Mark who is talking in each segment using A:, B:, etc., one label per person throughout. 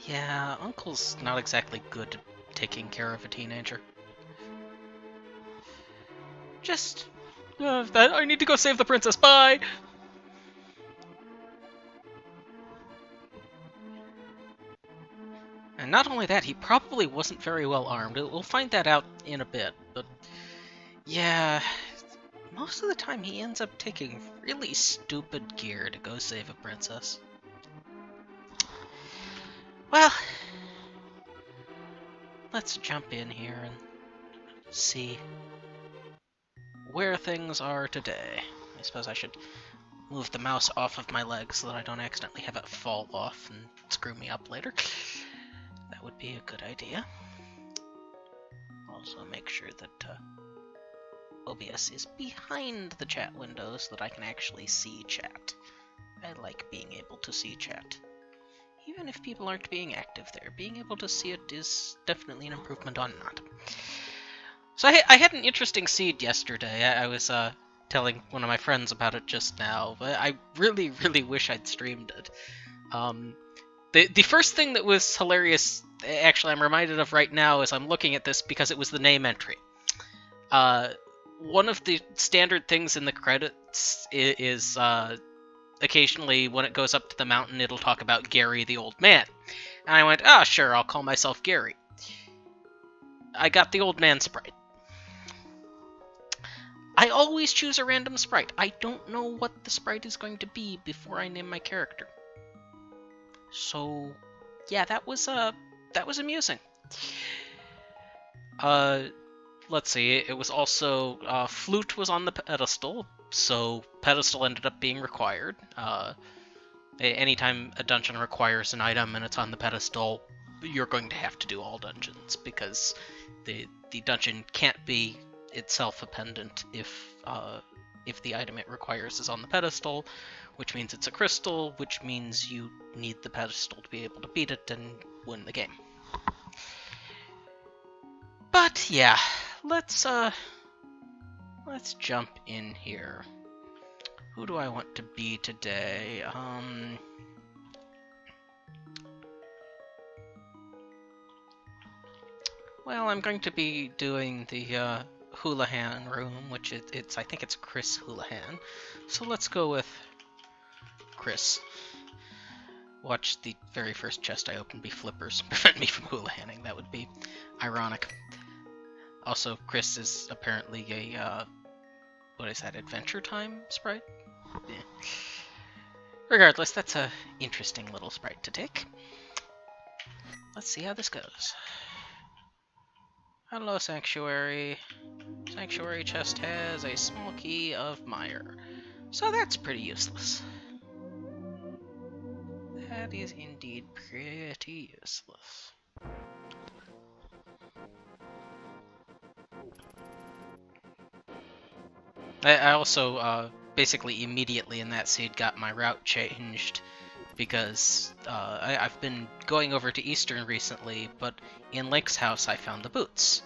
A: Yeah, Uncle's not exactly good at taking care of a teenager. Just... I need to go save the princess, bye! And not only that, he probably wasn't very well armed. We'll find that out in a bit, but... Yeah... Most of the time he ends up taking really stupid gear to go save a princess. Well... Let's jump in here and see where things are today. I suppose I should move the mouse off of my legs so that I don't accidentally have it fall off and screw me up later. That would be a good idea. Also make sure that OBS is behind the chat window so that I can actually see chat. I like being able to see chat. Even if people aren't being active there, being able to see it is definitely an improvement on not. So I had an interesting seed yesterday. I was telling one of my friends about it just now, but I really, really wish I'd streamed it. The first thing that was hilarious, actually I'm reminded of right now as I'm looking at this because it was the name entry. One of the standard things in the credits is occasionally when it goes up to the mountain it'll talk about Gary the old man. And I went, ah, sure, I'll call myself Gary. I got the old man sprite. I always choose a random sprite. I don't know what the sprite is going to be before I name my character. So, yeah, that was amusing. Let's see, it was also, flute was on the pedestal, so pedestal ended up being required. Anytime a dungeon requires an item and it's on the pedestal, you're going to have to do all dungeons, because the dungeon can't be itself a pendant if the item it requires is on the pedestal, which means it's a crystal, which means you need the pedestal to be able to beat it and win the game. But yeah, let's jump in here. Who do I want to be today? Well, I'm going to be doing the Houlihan room, which I think it's Chris Houlihan. So let's go with Chris. Watch the very first chest I open be flippers and prevent me from Houlihaning. That would be ironic. Also, Chris is apparently a, what is that, Adventure Time sprite? Yeah. Regardless, that's a interesting little sprite to take. Let's see how this goes. Hello, Sanctuary. Sanctuary chest has a small key of mire, so that's pretty useless. That is indeed pretty useless. I also, basically immediately in that seed got my route changed, because I've been going over to Eastern recently, but in Link's house I found the boots,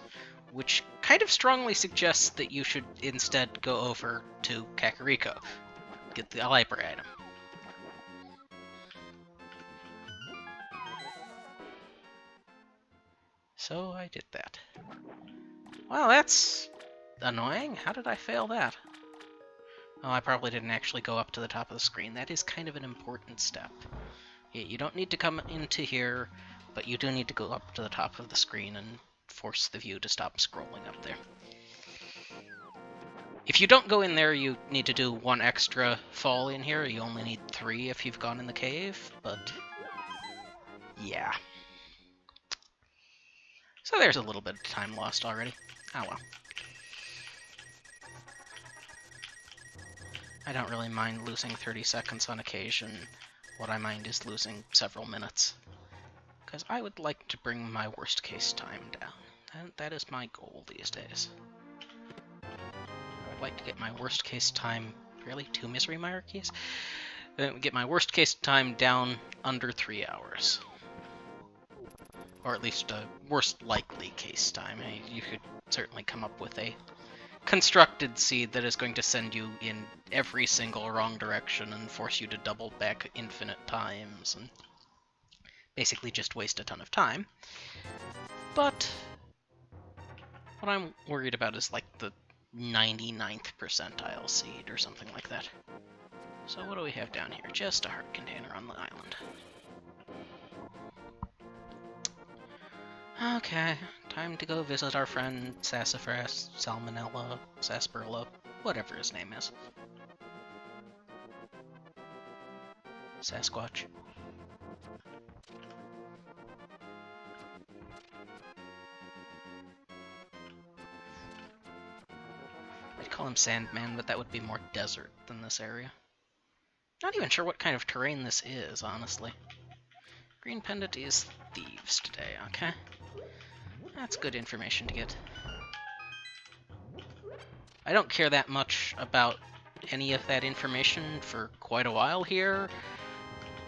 A: which kind of strongly suggests that you should instead go over to Kakariko, get the library item. So I did that. Well, that's annoying. How did I fail that? Oh, I probably didn't actually go up to the top of the screen. That is kind of an important step. Yeah, you don't need to come into here, but you do need to go up to the top of the screen and force the view to stop scrolling up there. If you don't go in there, you need to do one extra fall in here. You only need 3 if you've gone in the cave, but yeah. So there's a little bit of time lost already. Oh well. I don't really mind losing 30 seconds on occasion. What I mind is losing several minutes. Because I would like to bring my worst case time down. That is my goal these days. I would like to get my worst case time... Really? 2 misery hierarchies? Get my worst case time down under 3 hours. Or at least a worst likely case time. You could certainly come up with a constructed seed that is going to send you in every single wrong direction and force you to double back infinite times and basically just waste a ton of time. But what I'm worried about is like the 99th percentile seed or something like that. So what do we have down here? Just a heart container on the island. Okay, time to go visit our friend Sassafras, Salmonella, Sarsaparilla, whatever his name is. Sasquatch. I'd call him Sandman, but that would be more desert than this area. Not even sure what kind of terrain this is, honestly. Green Pendant is thieves today, okay? That's good information to get. I don't care that much about any of that information for quite a while here,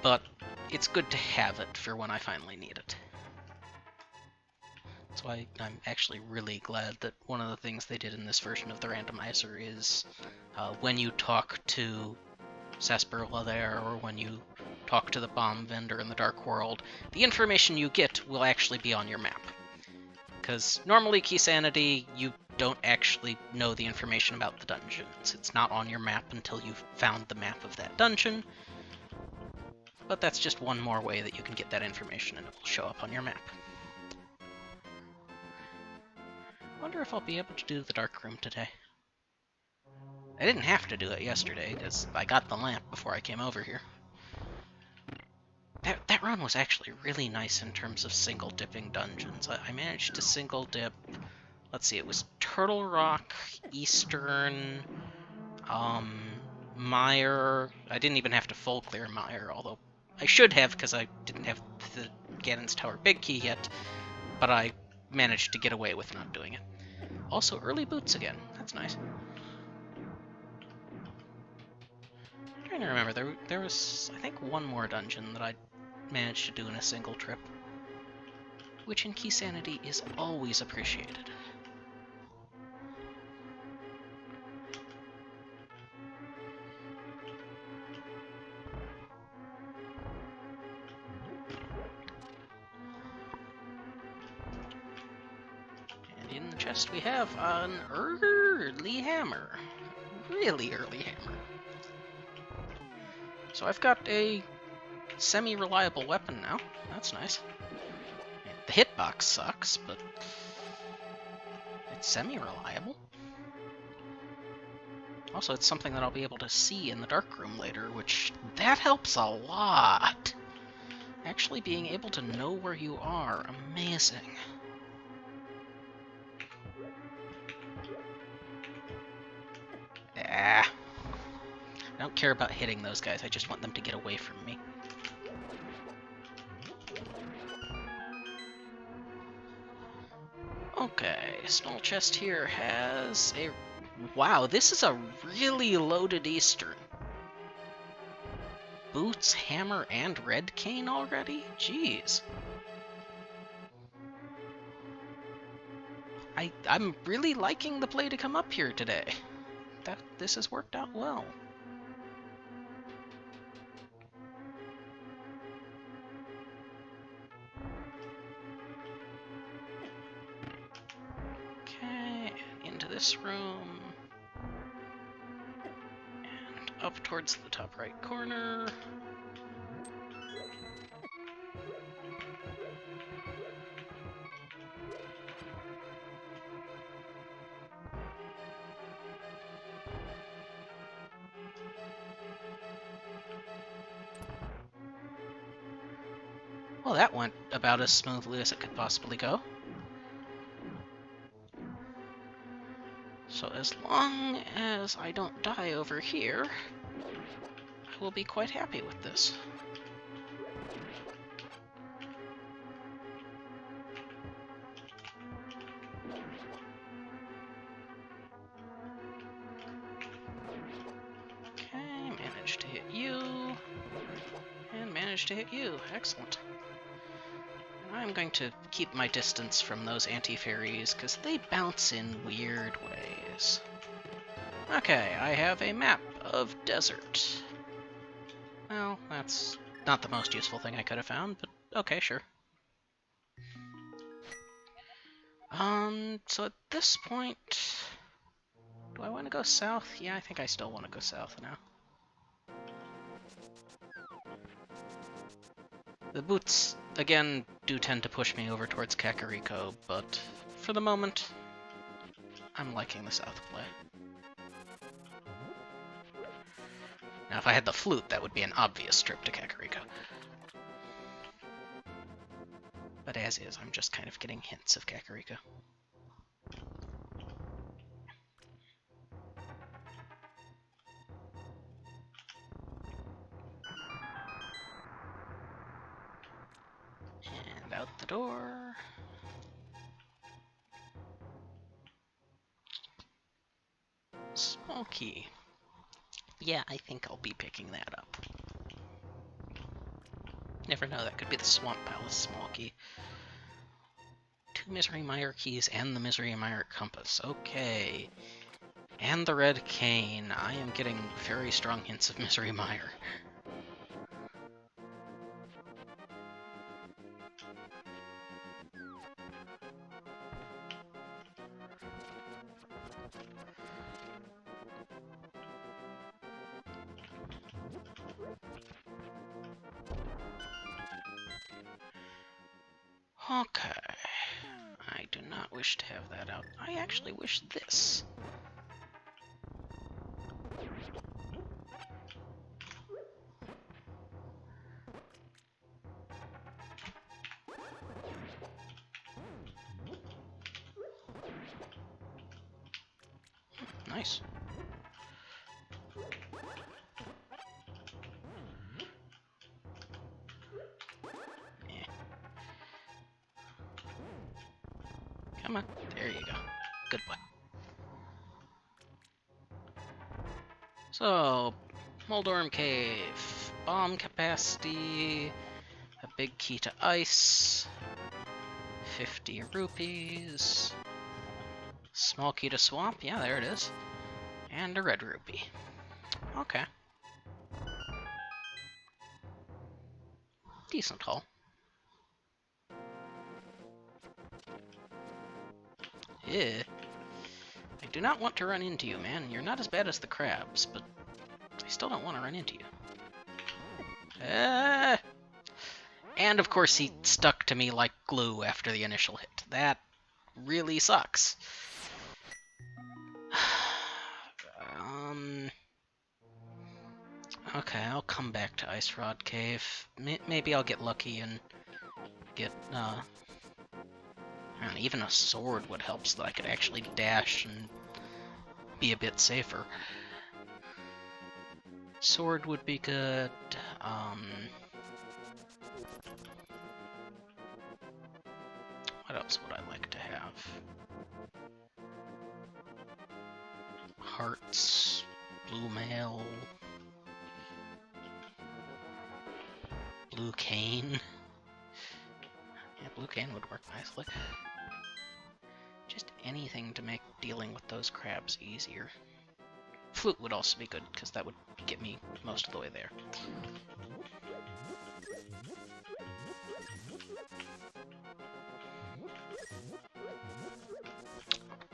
A: but it's good to have it for when I finally need it. That's why I'm actually really glad that one of the things they did in this version of the randomizer is when you talk to Sarsaparilla there, or when you talk to the bomb vendor in the Dark World, the information you get will actually be on your map. Because normally key-sanity, you don't actually know the information about the dungeons. It's not on your map until you've found the map of that dungeon. But that's just one more way that you can get that information, and it will show up on your map. Wonder if I'll be able to do the dark room today. I didn't have to do it yesterday, because I got the lamp before I came over here. That run was actually really nice in terms of single-dipping dungeons. I managed to single-dip, let's see, it was Turtle Rock, Eastern, Mire. I didn't even have to full clear Mire, although I should have, because I didn't have the Ganon's Tower Big Key yet, but I managed to get away with not doing it. Also, early boots again. That's nice. I'm trying to remember, there was, I think, one more dungeon that I managed to do in a single trip, which in key-sanity is always appreciated. And in the chest we have an early hammer. Really early hammer. So I've got a semi-reliable weapon now. That's nice. The hitbox sucks, but it's semi-reliable. Also, it's something that I'll be able to see in the dark room later, which that helps a lot. Actually being able to know where you are, amazing. Ah. I don't care about hitting those guys, I just want them to get away from me. Okay, small chest here has a... Wow, this is a really loaded Eastern. Boots, hammer, and red cane already? Jeez. I'm really liking the play to come up here today. This has worked out well. Okay, into this room. And up towards the top right corner. Well, that went about as smoothly as it could possibly go. So as long as I don't die over here, I will be quite happy with this. Okay, managed to hit you. And managed to hit you. Excellent. I'm going to keep my distance from those anti-fairies, because they bounce in weird ways. Okay, I have a map of desert. Well, that's Not the most useful thing I could have found, but okay, sure. So at this point, do I want to go south? Yeah, I think I still want to go south now. The boots, again, do tend to push me over towards Kakariko, but for the moment, I'm liking the south play. Now, if I had the flute, that would be an obvious trip to Kakariko. But as is, I'm just kind of getting hints of Kakariko. And out the door. Small key. Yeah, I think I'll be picking that up. Never know, that could be the Swamp Palace small key. 2 Misery Mire keys and the Misery Mire compass. Okay. And the red cane. I am getting very strong hints of Misery Mire. Okay. I do not wish to have that out. I actually wish this. Nice. Yeah. Come on. There you go. Good boy. So, Moldorm Cave. Bomb capacity. A big key to ice. 50 rupees. Small key to swamp. Yeah, there it is. And a red rupee. Okay. Decent haul. Yeah. I do not want to run into you, man. You're not as bad as the crabs, but I still don't want to run into you. And of course he stuck to me like glue after the initial hit. That really sucks. Okay, I'll come back to Ice Rod Cave. Maybe I'll get lucky and get, even a sword would help so that I could actually dash and be a bit safer. Sword would be good. What else would I like to have? Hearts, blue mail, blue cane. Yeah, blue cane would work nicely. Just anything to make dealing with those crabs easier. Flute would also be good, because that would get me most of the way there.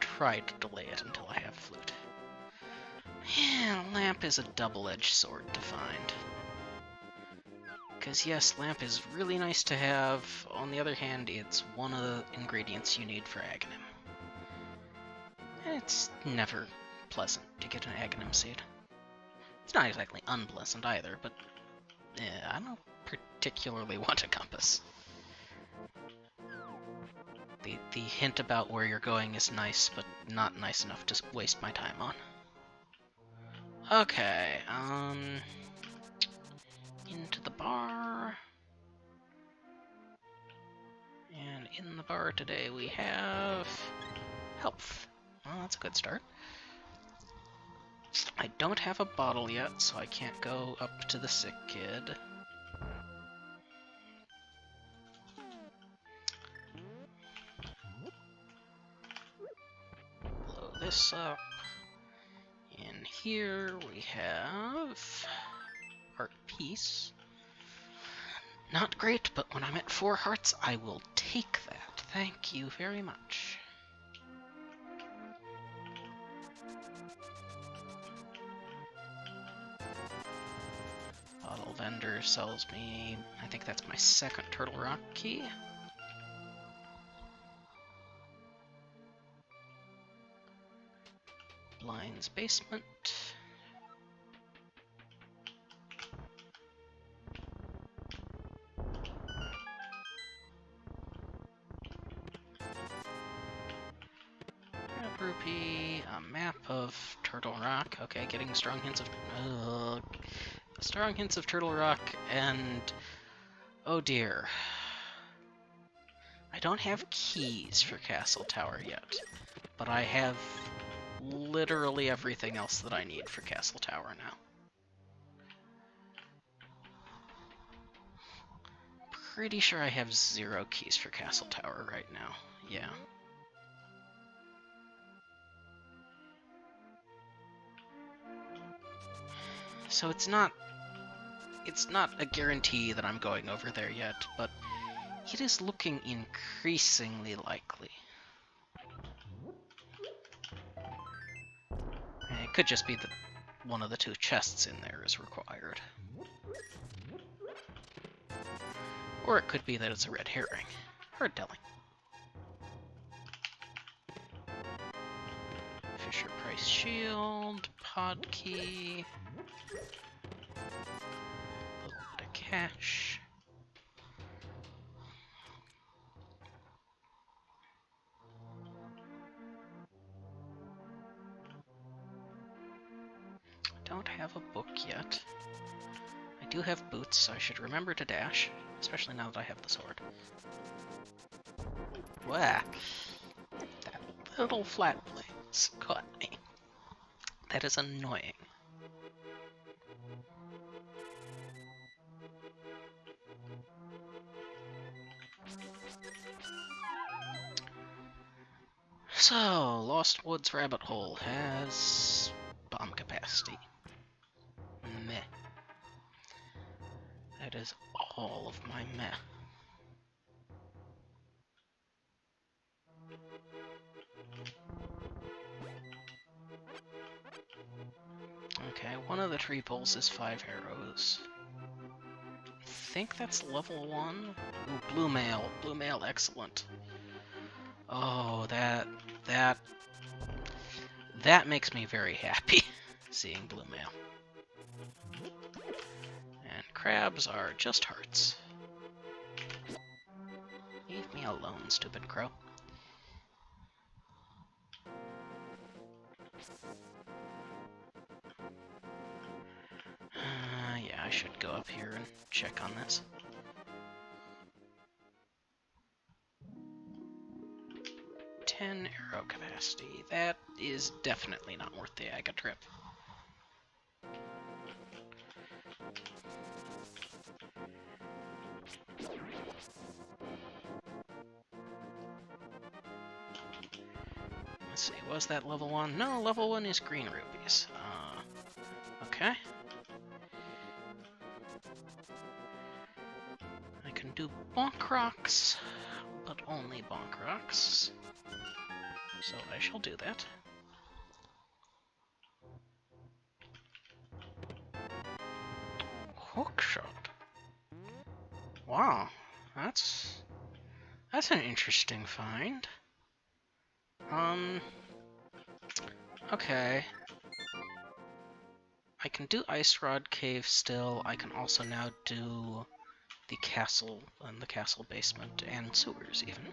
A: Try to delay it until I have flute. Yeah, lamp is a double-edged sword to find. Because yes, lamp is really nice to have. On the other hand, it's one of the ingredients you need for Aghanim. It's never pleasant to get an Aghanim seed. It's not exactly unpleasant either, but I don't particularly want a compass. The hint about where you're going is nice, but not nice enough to waste my time on. Okay, into the bar. And in the bar today we have health. Well, that's a good start. I don't have a bottle yet, so I can't go up to the sick kid. Blow this up. In here we have Art Piece. Not great, but when I'm at 4 hearts, I will take that. Thank you very much. Bottle vendor sells me, I think that's my 2nd Turtle Rock key. Blind's basement. Grab rupee, a map of Turtle Rock. Okay, getting strong hints of Turtle Rock, and oh dear. I don't have keys for Castle Tower yet, but I have literally everything else that I need for Castle Tower now. Pretty sure I have 0 keys for Castle Tower right now. Yeah. So it's not a guarantee that I'm going over there yet, but it is looking increasingly likely. And it could just be that one of the 2 chests in there is required. Or it could be that it's a red herring. Hard telling. Fisher Price Shield, Pod Key, a little bit of cash. Don't have a book yet. I do have boots, so I should remember to dash, especially now that I have the sword. Wah! That little flat blades caught me. That is annoying. So, Lost Woods Rabbit Hole has bomb capacity. Meh. That is all of my meh. Okay, one of the tree poles is 5 arrows. I think that's level 1. Ooh, blue mail. Blue mail, excellent. Oh, that makes me very happy, seeing blue mail. And crabs are just hearts. Leave me alone, stupid crow. Yeah, I should go up here and check on this. Arrow capacity. That is definitely not worth the Aga trip. Let's see, was that level 1? No, level 1 is green rupees. Okay. I can do bonk rocks, but only bonk rocks. So I shall do that. Hookshot. Wow, that's an interesting find. Okay. I can do Ice Rod Cave still. I can also now do the castle and the castle basement and sewers even.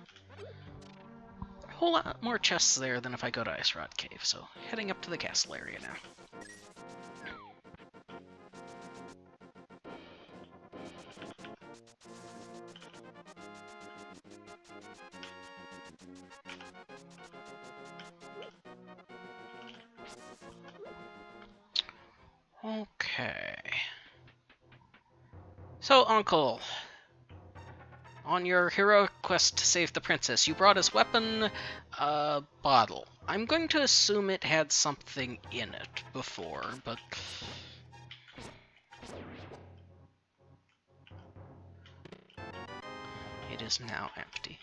A: A whole lot more chests there than if I go to Ice Rod Cave, so heading up to the castle area now. Okay. So, Uncle, on your heroic quest to save the princess, you brought as weapon a bottle. I'm going to assume it had something in it before, but... It is now empty.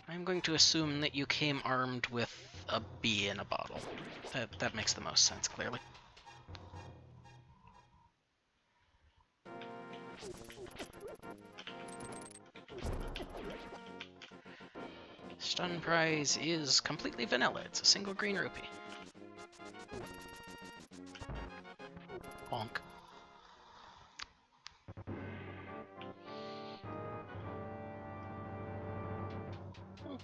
A: I'm going to assume that you came armed with a bee in a bottle. That makes the most sense, clearly. Stun prize is completely vanilla. It's a single green rupee. Bonk.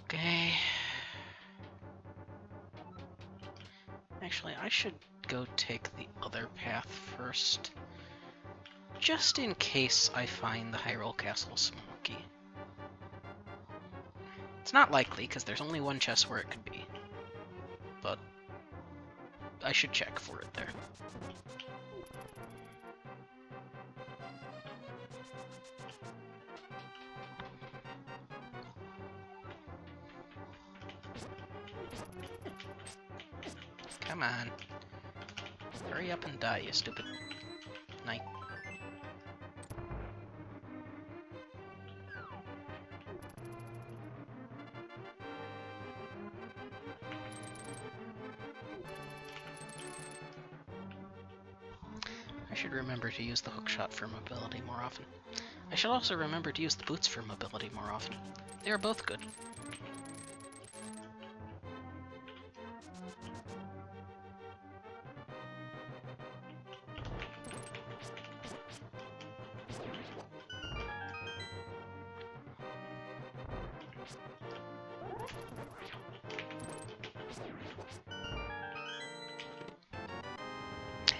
A: Okay. Actually, I should go take the other path first. Just in case I find the Hyrule Castle smoky. It's not likely, because there's only one chest where it could be. But I should check for it there. Come on. Hurry up and die, you stupid knight. I should remember to use the hookshot for mobility more often. I should also remember to use the boots for mobility more often. They are both good.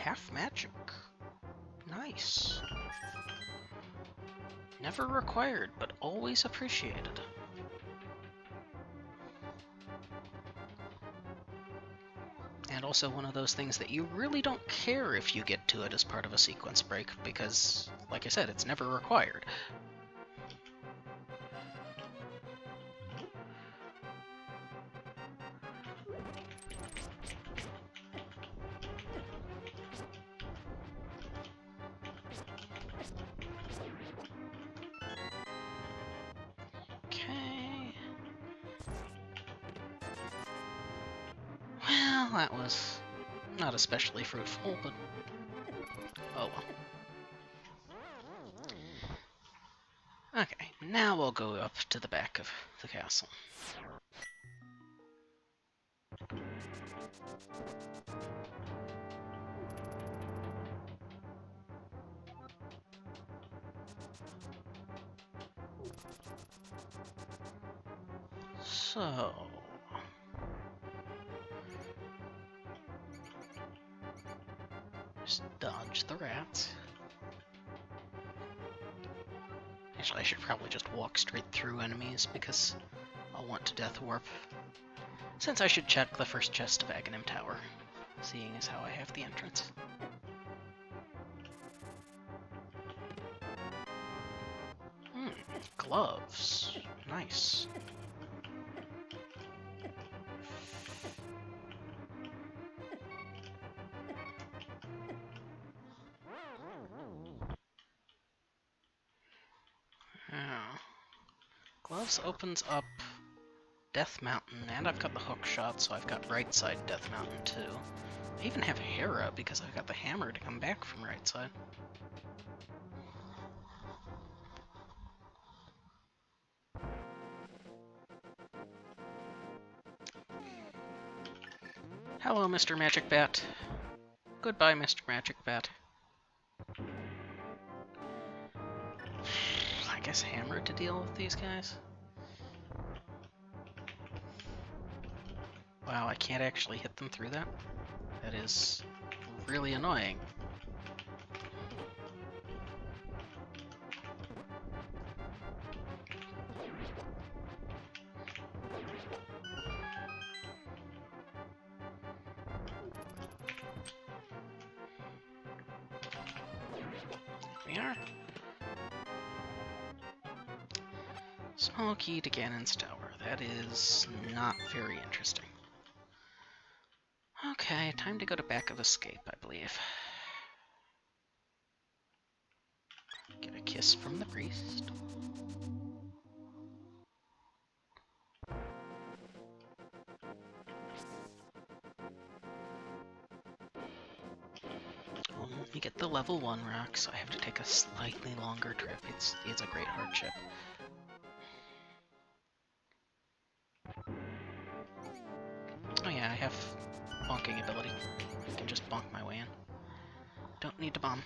A: Half magic. Nice. Never required, but always appreciated. And also one of those things that you really don't care if you get to it as part of a sequence break, because, like I said, it's never required. Well, that was not especially fruitful, but oh well. Okay, now we'll go up to the back of the castle. So... just dodge the rats. Actually, I should probably just walk straight through enemies, because I'll want to death warp. Since I should check the first chest of Aghanim Tower, seeing as how I have the entrance. Gloves. Nice. Gloves opens up Death Mountain, and I've got the hook shot, so I've got right side Death Mountain too. I even have Hera because I've got the hammer to come back from right side. Hello, Mr. Magic Bat. Goodbye, Mr. Magic Bat. I guess hammer to deal with these guys? Wow, I can't actually hit them through that? That is really annoying. We are. Small key to Ganon's Tower. That is not very interesting. Okay, time to go to Back of Escape, I believe. Get a kiss from the priest. You get the level 1 rock, so I have to take a slightly longer trip. It's a great hardship. Oh yeah, I have bonking ability. I can just bonk my way in. Don't need to bomb.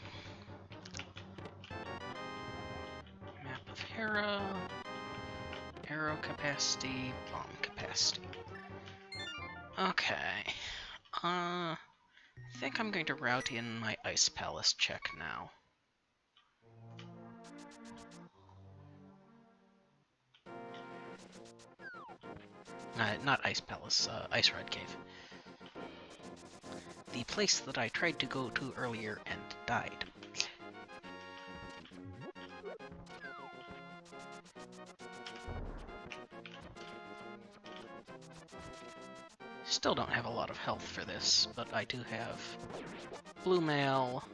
A: Map of Hera. Arrow capacity, bomb capacity. Okay. I think I'm going to route in my Ice Palace check now. Not Ice Palace, Ice Ride Cave. The place that I tried to go to earlier and died. Still don't have a lot of health for this, but I do have Blue Mail,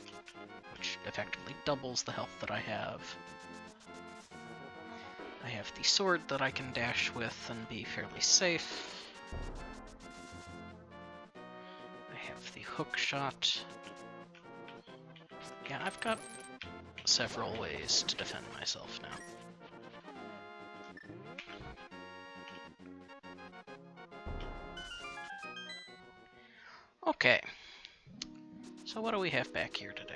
A: which effectively doubles the health that I have. I have the sword that I can dash with and be fairly safe. I have the hook shot. Yeah, I've got several ways to defend myself now. Okay, so what do we have back here today?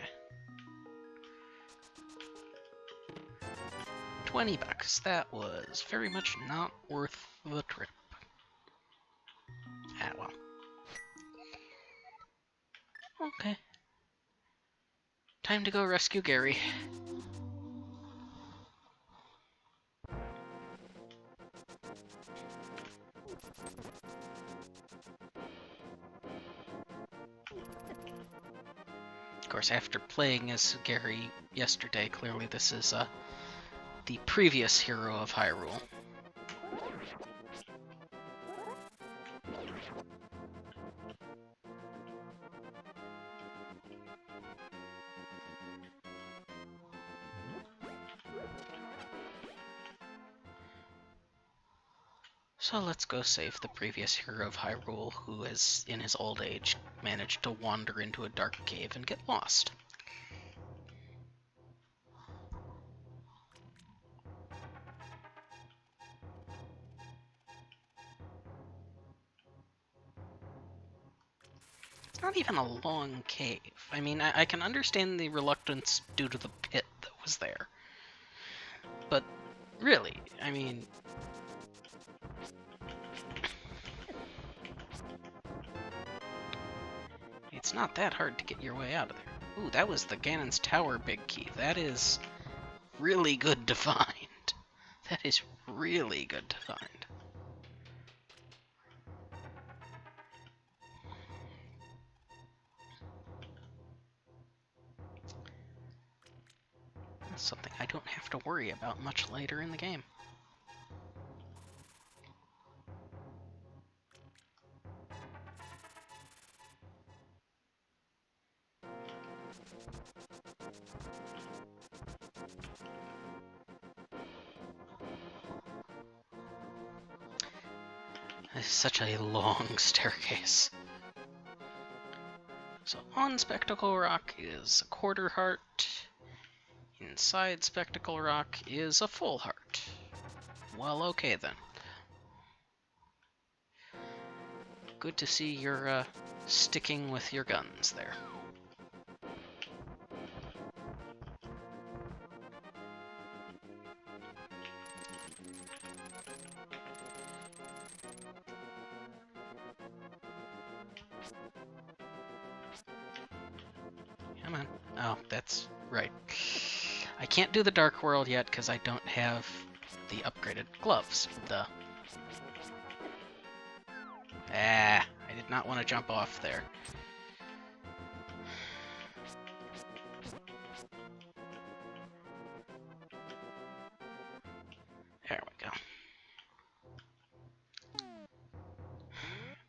A: 20 bucks. That was very much not worth the trip. Ah, well. Okay. Time to go rescue Gary. Of course, after playing as Gary yesterday, clearly this is the previous hero of Hyrule. So let's go save the previous hero of Hyrule, who has, in his old age, managed to wander into a dark cave and get lost. It's not even a long cave. I mean, I can understand the reluctance due to the pit that was there. But really, I mean... it's not that hard to get your way out of there. Ooh, that was the Ganon's Tower big key. That is really good to find. That is really good to find. That's something I don't have to worry about much later in the game. This is such a long staircase. So on Spectacle Rock is a quarter heart. Inside Spectacle Rock is a full heart. Well, okay then. Good to see you're sticking with your guns there. Come on. Oh, that's right. I can't do the Dark World yet because I don't have the upgraded gloves. Duh. Ah, I did not want to jump off there. There we go.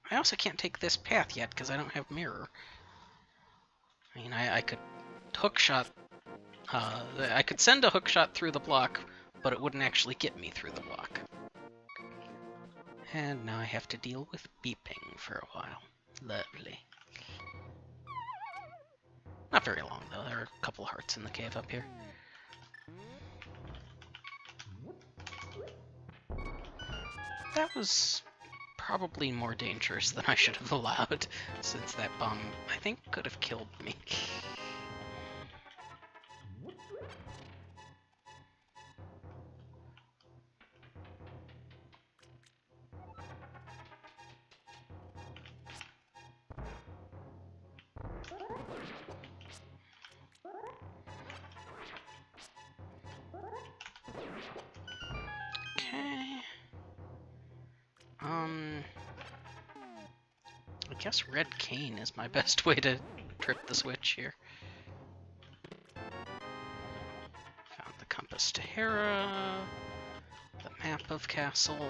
A: I also can't take this path yet because I don't have mirror. I mean, I could hookshot. I could send a hookshot through the block, but it wouldn't actually get me through the block. And now I have to deal with beeping for a while. Lovely. Not very long, though. There are a couple hearts in the cave up here. That was probably more dangerous than I should have allowed, since that bomb, I think, could have killed me. I guess red cane is my best way to trip the switch here. Found the compass to Hera, the map of castle,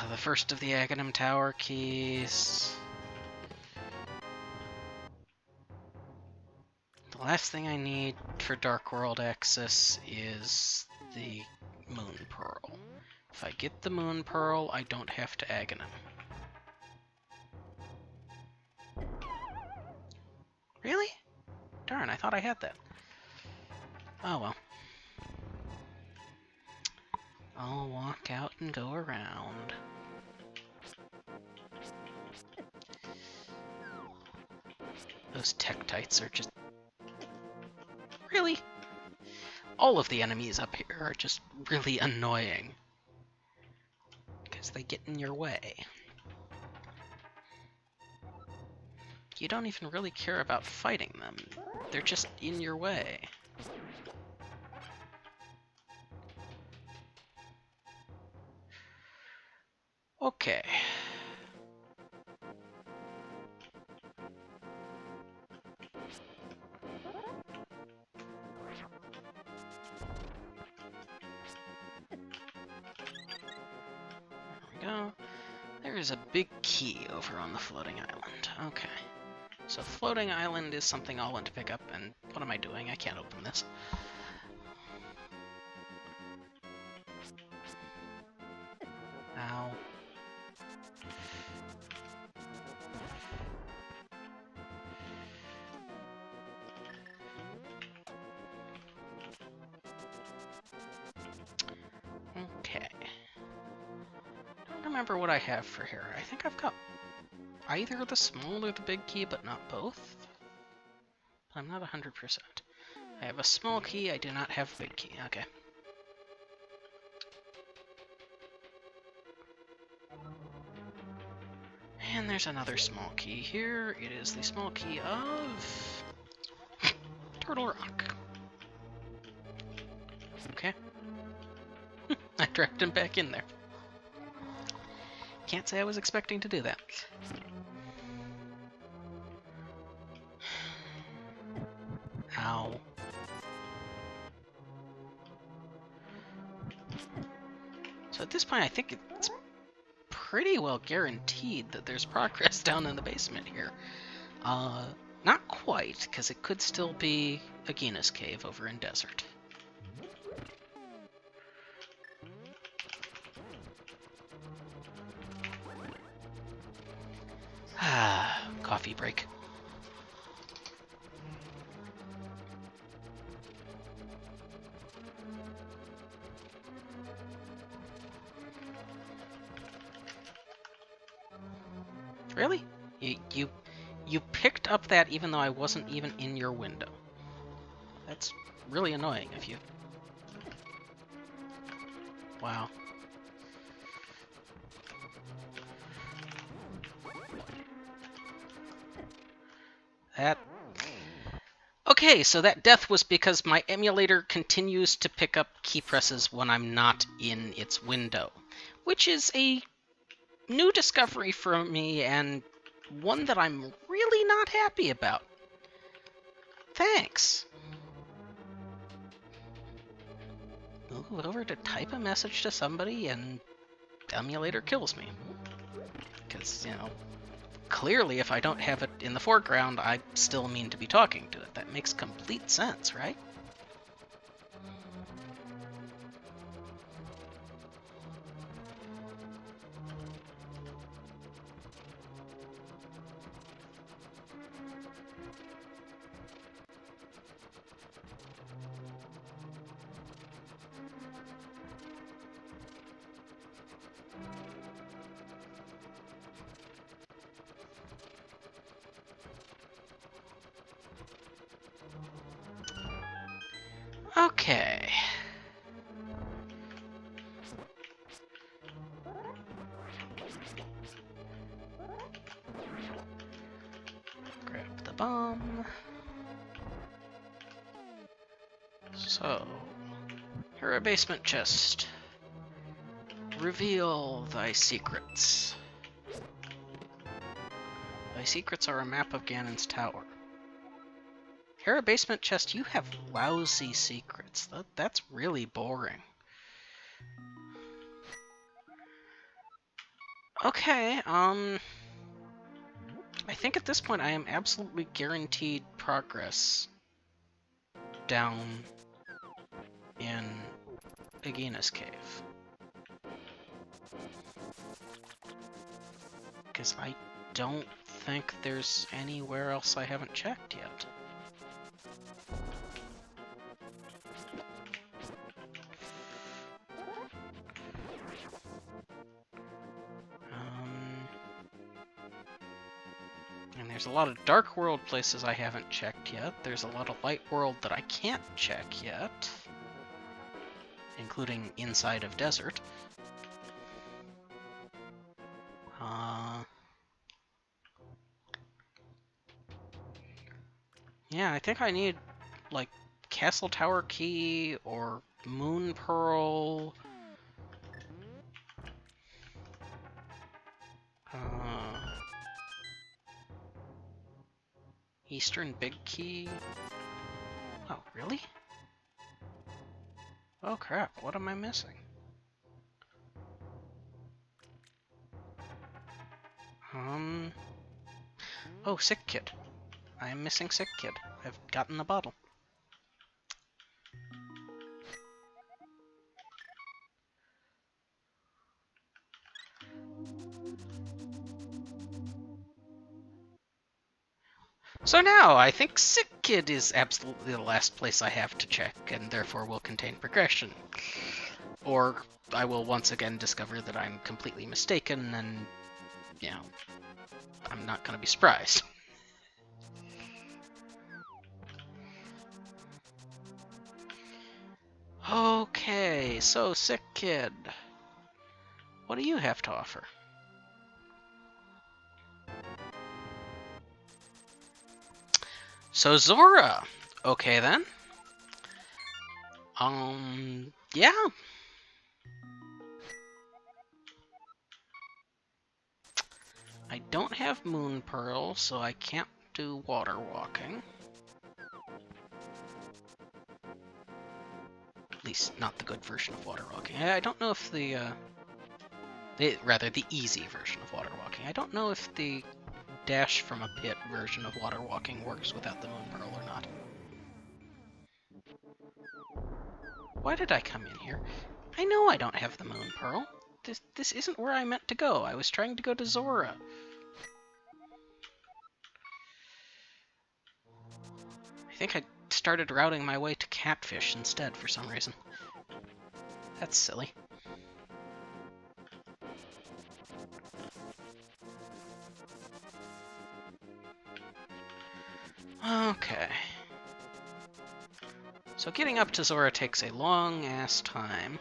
A: the first of the Aghanim Tower keys. The last thing I need for Dark World access is the Moon Pearl. If I get the Moon Pearl, I don't have to Aghanim. Really? Darn, I thought I had that. Oh well. I'll walk out and go around. Those Tektites are just... Really? All of the enemies up here are just really annoying. Because they get in your way. You don't even really care about fighting them. They're just in your way. Okay. There we go. There is a big key over on the floating island. Okay. So floating island is something I'll want to pick up, and what am I doing? I can't open this. Ow. Okay. Don't remember what I have for here. I think I've got either the small or the big key, but not both. I'm not 100%. I have a small key, I do not have a big key. Okay. And there's another small key here. It is the small key of... Turtle Rock. Okay. I dragged him back in there. Can't say I was expecting to do that. Ow. So at this point, I think it's pretty well guaranteed that there's progress down in the basement here. Not quite, because it could still be Agina's cave over in Desert. Coffee break. Really? You picked up that even though I wasn't even in your window. That's really annoying of you. Wow. That... Okay, so that death was because my emulator continues to pick up key presses when I'm not in its window, which is a new discovery for me and one that I'm really not happy about. Thanks. Move over to type a message to somebody and the emulator kills me. Because, you know, clearly if I don't have it in the foreground, I still mean to be talking to it. That makes complete sense, right? Okay. Grab the bomb. So, here a basement chest. Reveal thy secrets. Thy secrets are a map of Ganon's tower. Here a basement chest, you have lousy secrets. That's really boring. Okay, I think at this point I am absolutely guaranteed progress down in Agina's cave. Because I don't think there's anywhere else I haven't checked yet. And there's a lot of Dark World places I haven't checked yet. There's a lot of Light World that I can't check yet, including inside of Desert. Yeah, I think I need, like, Castle Tower Key or Moon Pearl. Eastern Big Key. Oh, really? Oh crap, what am I missing? Oh, Sick Kid. I am missing Sick Kid. I've gotten the bottle. So now, I think Sick Kid is absolutely the last place I have to check, and therefore will contain progression. Or I will once again discover that I'm completely mistaken, and, you know, I'm not gonna be surprised. Okay, so Sick Kid, what do you have to offer? So Zora! Okay then. Yeah. I don't have Moon Pearl, so I can't do water walking. At least, not the good version of water walking. I don't know if rather, the easy version of water walking. I don't know if the dash from a pit version of water walking works without the Moon Pearl or not. Why did I come in here? I know I don't have the Moon Pearl. This isn't where I meant to go. I was trying to go to Zora. I think I started routing my way to Catfish instead for some reason. That's silly. Okay. So getting up to Zora takes a long-ass time,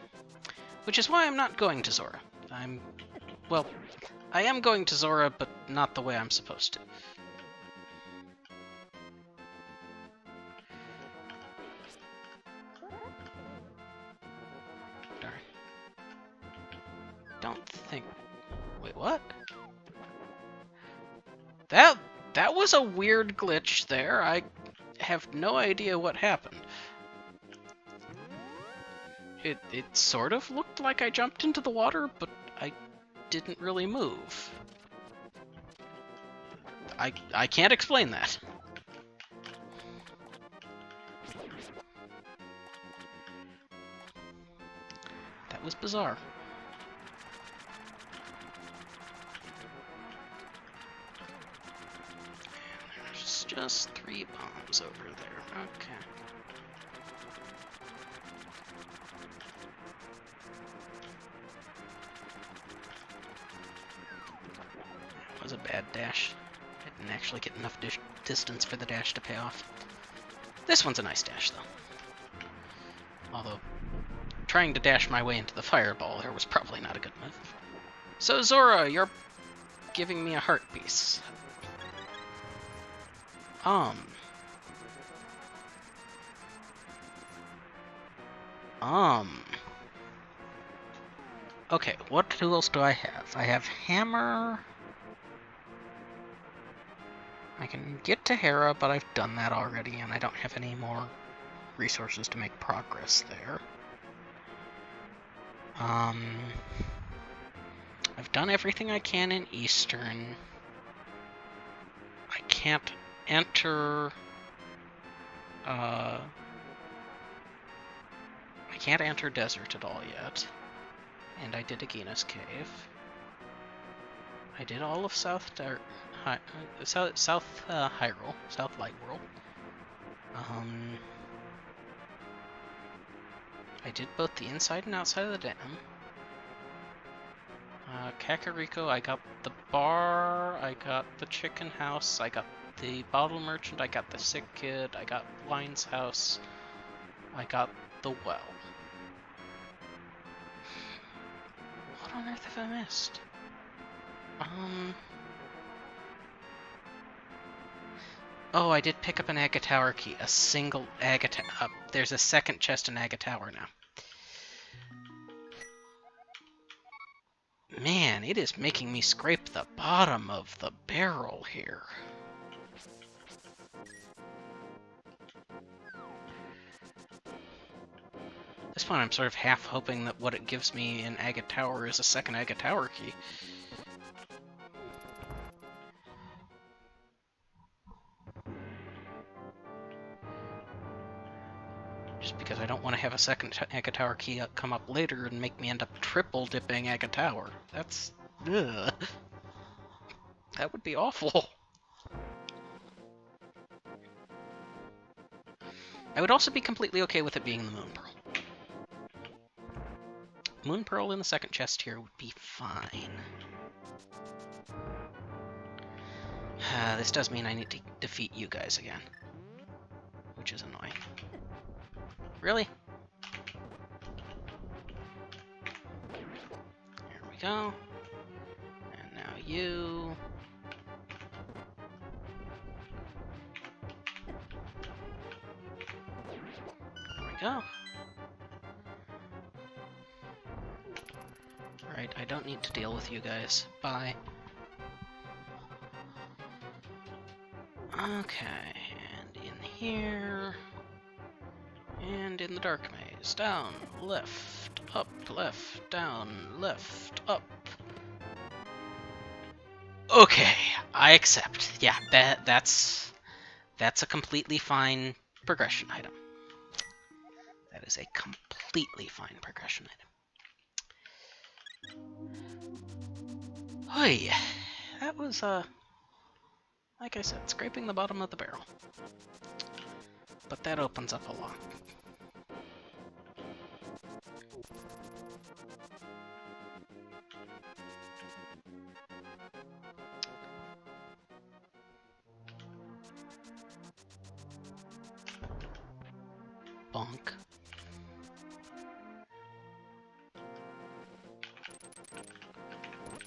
A: which is why I'm not going to Zora. Well, I am going to Zora, but not the way I'm supposed to. Darn. Don't think... Wait, what? That was a weird glitch there. I have no idea what happened. It sort of looked like I jumped into the water, but I didn't really move. I can't explain that. That was bizarre. There's just 3 bombs over there. Okay. That was a bad dash. I didn't actually get enough distance for the dash to pay off. This one's a nice dash, though. Although, trying to dash my way into the fireball there was probably not a good move. So Zora, you're giving me a heart piece. Okay, what tools do I have? I have hammer. I can get to Hera, but I've done that already, and I don't have any more resources to make progress there. I've done everything I can in Eastern. I can't enter... I can't enter Desert at all yet. And I did Agina's Cave. I did all of South Hyrule, South Light World. I did both the inside and outside of the dam. Kakariko, I got the bar, I got the chicken house, I got the bottle merchant, I got the sick kid, I got Blind's house, I got the well. What on earth have I missed? Oh, I did pick up an Aga Tower key. A single Aga Tower. There's a second chest in Aga Tower now. Man, it is making me scrape the bottom of the barrel here. At this point, I'm sort of half hoping that what it gives me in Aga Tower is a second Aga Tower key. Just because I don't want to have a second Aga Tower key come up later and make me end up triple dipping Aga Tower. That's... ugh. That would be awful. I would also be completely okay with it being the Moon Pearl. Moon Pearl in the second chest here would be fine. This does mean I need to defeat you guys again, which is annoying. Really? There we go. And now you. There we go. Right, I don't need to deal with you guys. Bye. Okay, and in here, and in the dark maze, down, left, up, left, down, left, up. Okay, I accept. Yeah, that's a completely fine progression item. That is a completely fine progression item. Hoi, that was like I said, scraping the bottom of the barrel. But that opens up a lot. Bonk.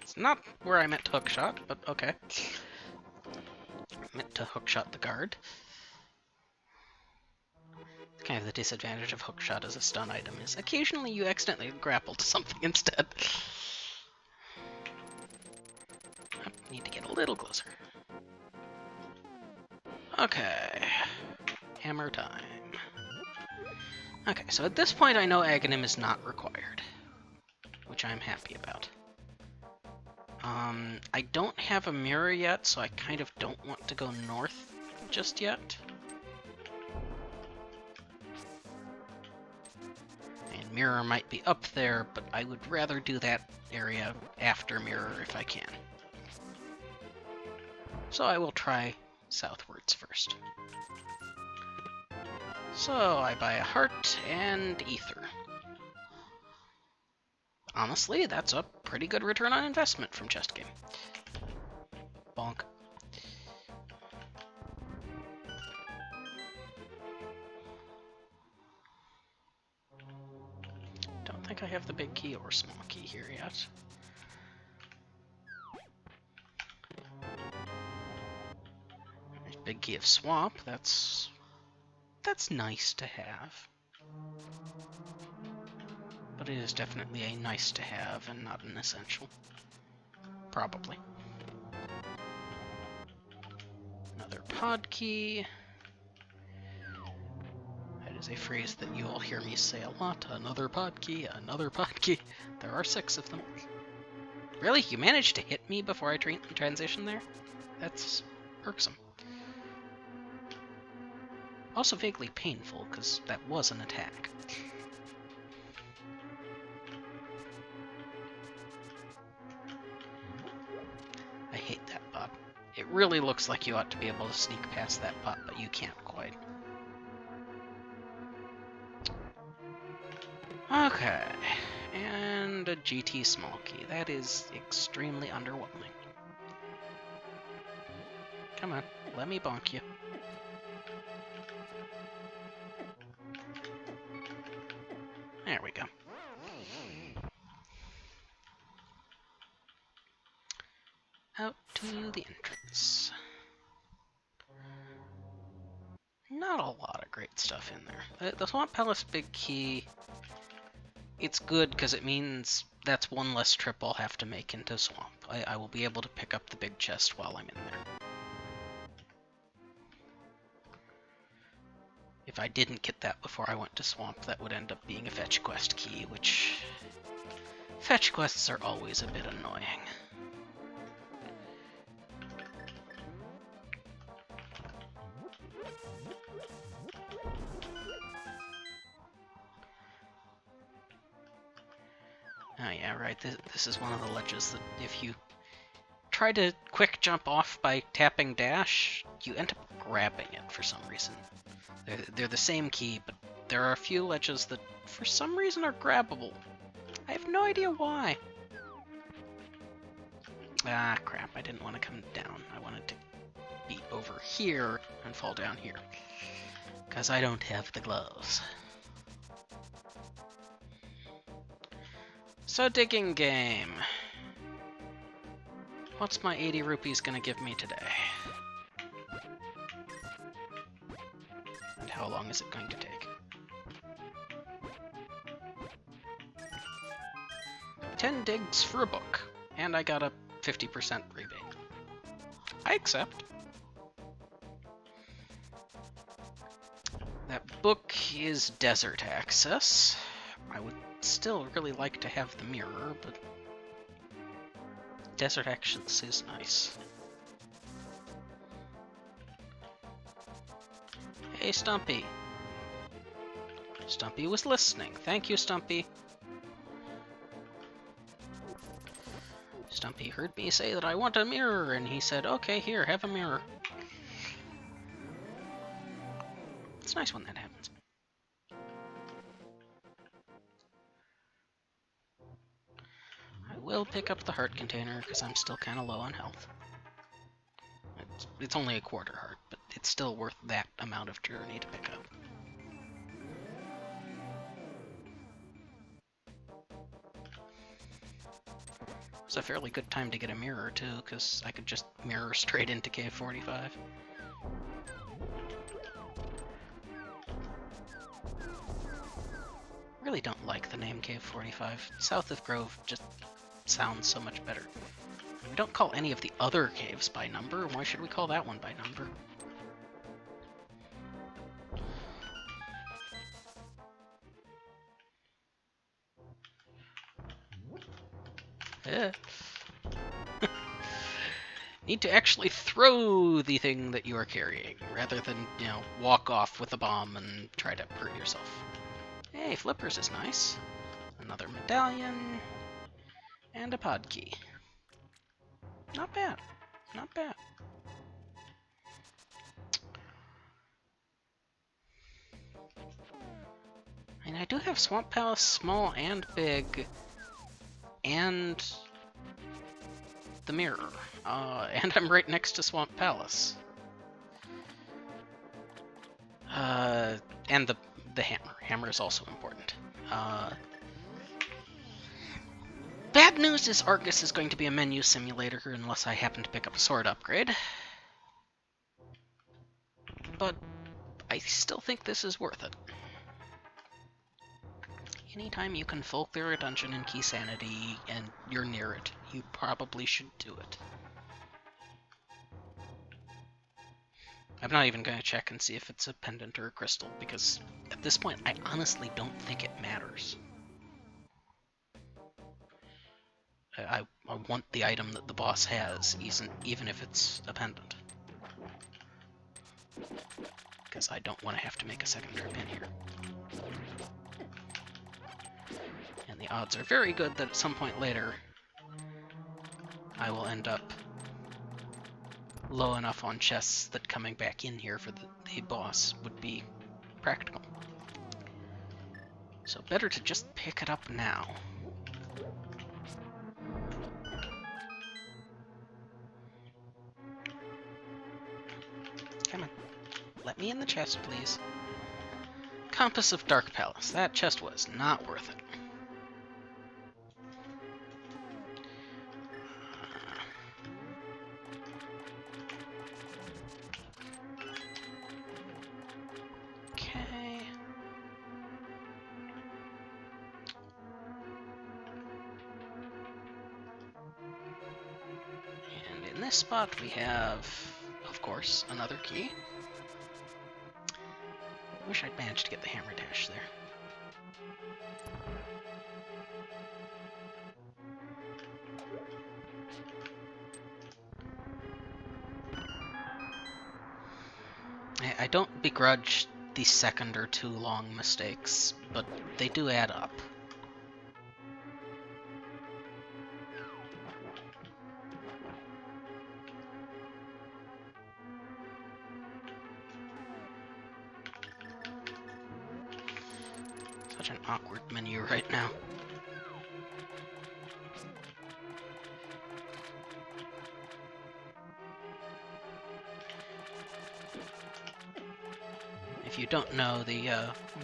A: It's not where I meant to hookshot, but okay. Meant to hookshot the guard. Kind of the disadvantage of hookshot as a stun item is occasionally you accidentally grapple to something instead. I need to get a little closer. Okay. Hammer time. Okay, so at this point I know Aghanim is not required, which I'm happy about. I don't have a mirror yet, so I kind of don't want to go north just yet. And mirror might be up there, but I would rather do that area after mirror if I can. So I will try southwards first. So I buy a heart and ether. Honestly, that's a pretty good return on investment from chest game. Bonk. think I have the big key or small key here yet. There's big key of swamp. That's nice to have. But it is definitely a nice to have and not an essential. Probably. Another pod key. That is a phrase that you will hear me say a lot. Another pod key, another pod key. There are 6 of them. Really? You managed to hit me before I transition there? That's irksome. Also vaguely painful, because that was an attack. I hate that bot. It really looks like you ought to be able to sneak past that bot, but you can't quite. Okay, and a GT small key. That is extremely underwhelming. Come on, let me bonk you. There we go. Out to the entrance. Not a lot of great stuff in there. The Swamp Palace big key, it's good because it means that's one less trip I'll have to make into Swamp. I will be able to pick up the big chest while I'm in there. If I didn't get that before I went to Swamp, that would end up being a fetch quest key, which... fetch quests are always a bit annoying. Oh yeah, right, this is one of the ledges that if you try to quick jump off by tapping dash, you end up grabbing it for some reason. They're the same key, but there are a few ledges that for some reason are grabbable. I have no idea why. Ah, crap, I didn't want to come down. I wanted to be over here and fall down here. Because I don't have the gloves. So, digging game. What's my 80 rupees gonna give me today? And how long is it going to take? 10 digs for a book, and I got a 50% rebate. I accept. That book is desert access. I would still really like to have the mirror, but desert access is nice. Hey, Stumpy. Stumpy was listening. Thank you, Stumpy. Stumpy heard me say that I want a mirror, and he said, okay, here, have a mirror. It's nice when that happens. I will pick up the heart container, because I'm still kind of low on health. It's only a quarter heart, but it's still worth that amount of journey to pick up. It's a fairly good time to get a mirror, too, because I could just mirror straight into K45. Really don't like the name K45. South of Grove just sounds so much better. We don't call any of the other caves by number. Why should we call that one by number? Need to actually throw the thing that you are carrying, rather than, you know, walk off with a bomb and try to hurt yourself. Hey, Flippers is nice. Another medallion. And a pod key. Not bad. Not bad. And I do have Swamp Palace small and big. And the mirror. And I'm right next to Swamp Palace. And the hammer. Hammer is also important. bad news is Argus is going to be a menu simulator unless I happen to pick up a sword upgrade. But I still think this is worth it. Anytime you can full clear a dungeon in key-sanity and you're near it, you probably should do it. I'm not even going to check and see if it's a pendant or a crystal, because at this point I honestly don't think it matters. I want the item that the boss has, even if it's a pendant. Because I don't want to have to make a second trip in here. And the odds are very good that at some point later I will end up low enough on chests that coming back in here for the boss would be practical. So better to just pick it up now. Come on. Let me in the chest, please. Compass of Dark Palace. That chest was not worth it. Okay. And in this spot we have, of course, another key. Wish I'd managed to get the hammer dash there. I don't begrudge the second or two long mistakes, but they do add up. Such an awkward menu right now. If you don't know, the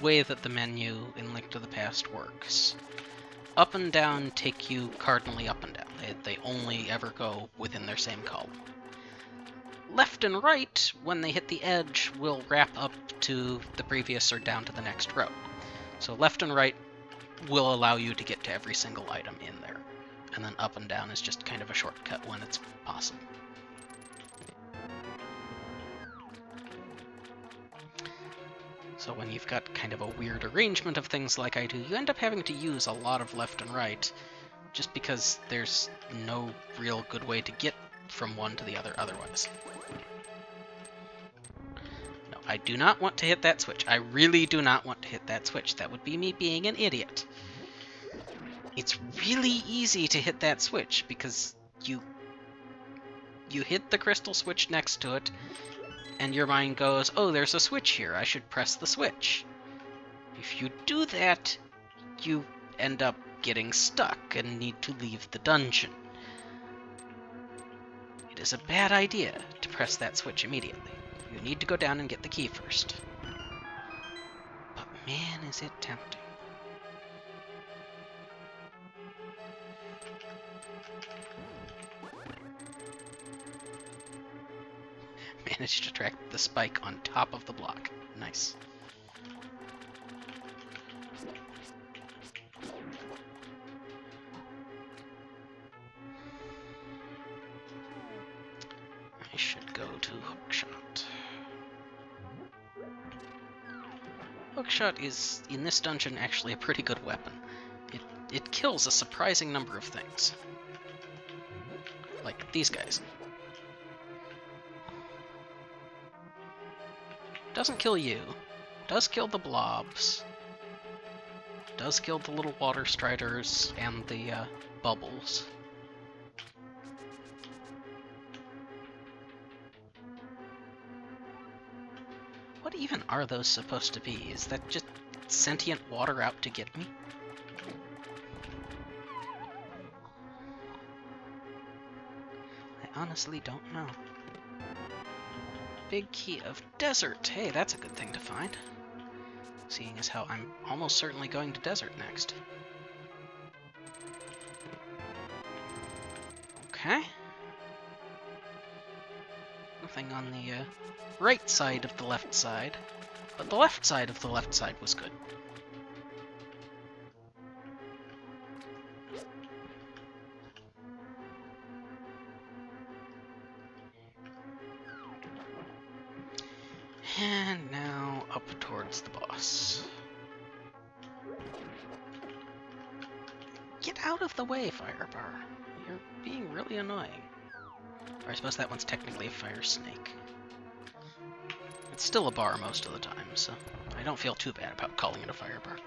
A: way that the menu in Link to the Past works, up and down take you cardinally up and down. They only ever go within their same column. Left and right, when they hit the edge, will wrap up to the previous or down to the next row. So left and right will allow you to get to every single item in there. And then up and down is just kind of a shortcut when it's possible. So when you've got kind of a weird arrangement of things like I do, you end up having to use a lot of left and right, just because there's no real good way to get from one to the other otherwise. No, I do not want to hit that switch. I really do not want to hit that switch. That would be me being an idiot. It's really easy to hit that switch, because you hit the crystal switch next to it, and your mind goes, oh, there's a switch here, I should press the switch. If you do that, you end up getting stuck and need to leave the dungeon. It is a bad idea to press that switch immediately. You need to go down and get the key first. But man, is it tempting. Managed to track the spike on top of the block. Nice. I should go to Hookshot. Hookshot is, in this dungeon, actually a pretty good weapon. It kills a surprising number of things. Like these guys. Doesn't kill you. Does kill the blobs. Does kill the little water striders and the bubbles. What even are those supposed to be? Is that just sentient water out to get me? I honestly don't know. Big Key of Desert. Hey, that's a good thing to find. Seeing as how I'm almost certainly going to Desert next. Okay. Nothing on the right side of the left side, but the left side of the left side was good. And now up towards the boss. Get out of the way, Firebar. You're being really annoying. Or I suppose that one's technically a fire snake. It's still a bar most of the time, so I don't feel too bad about calling it a firebar.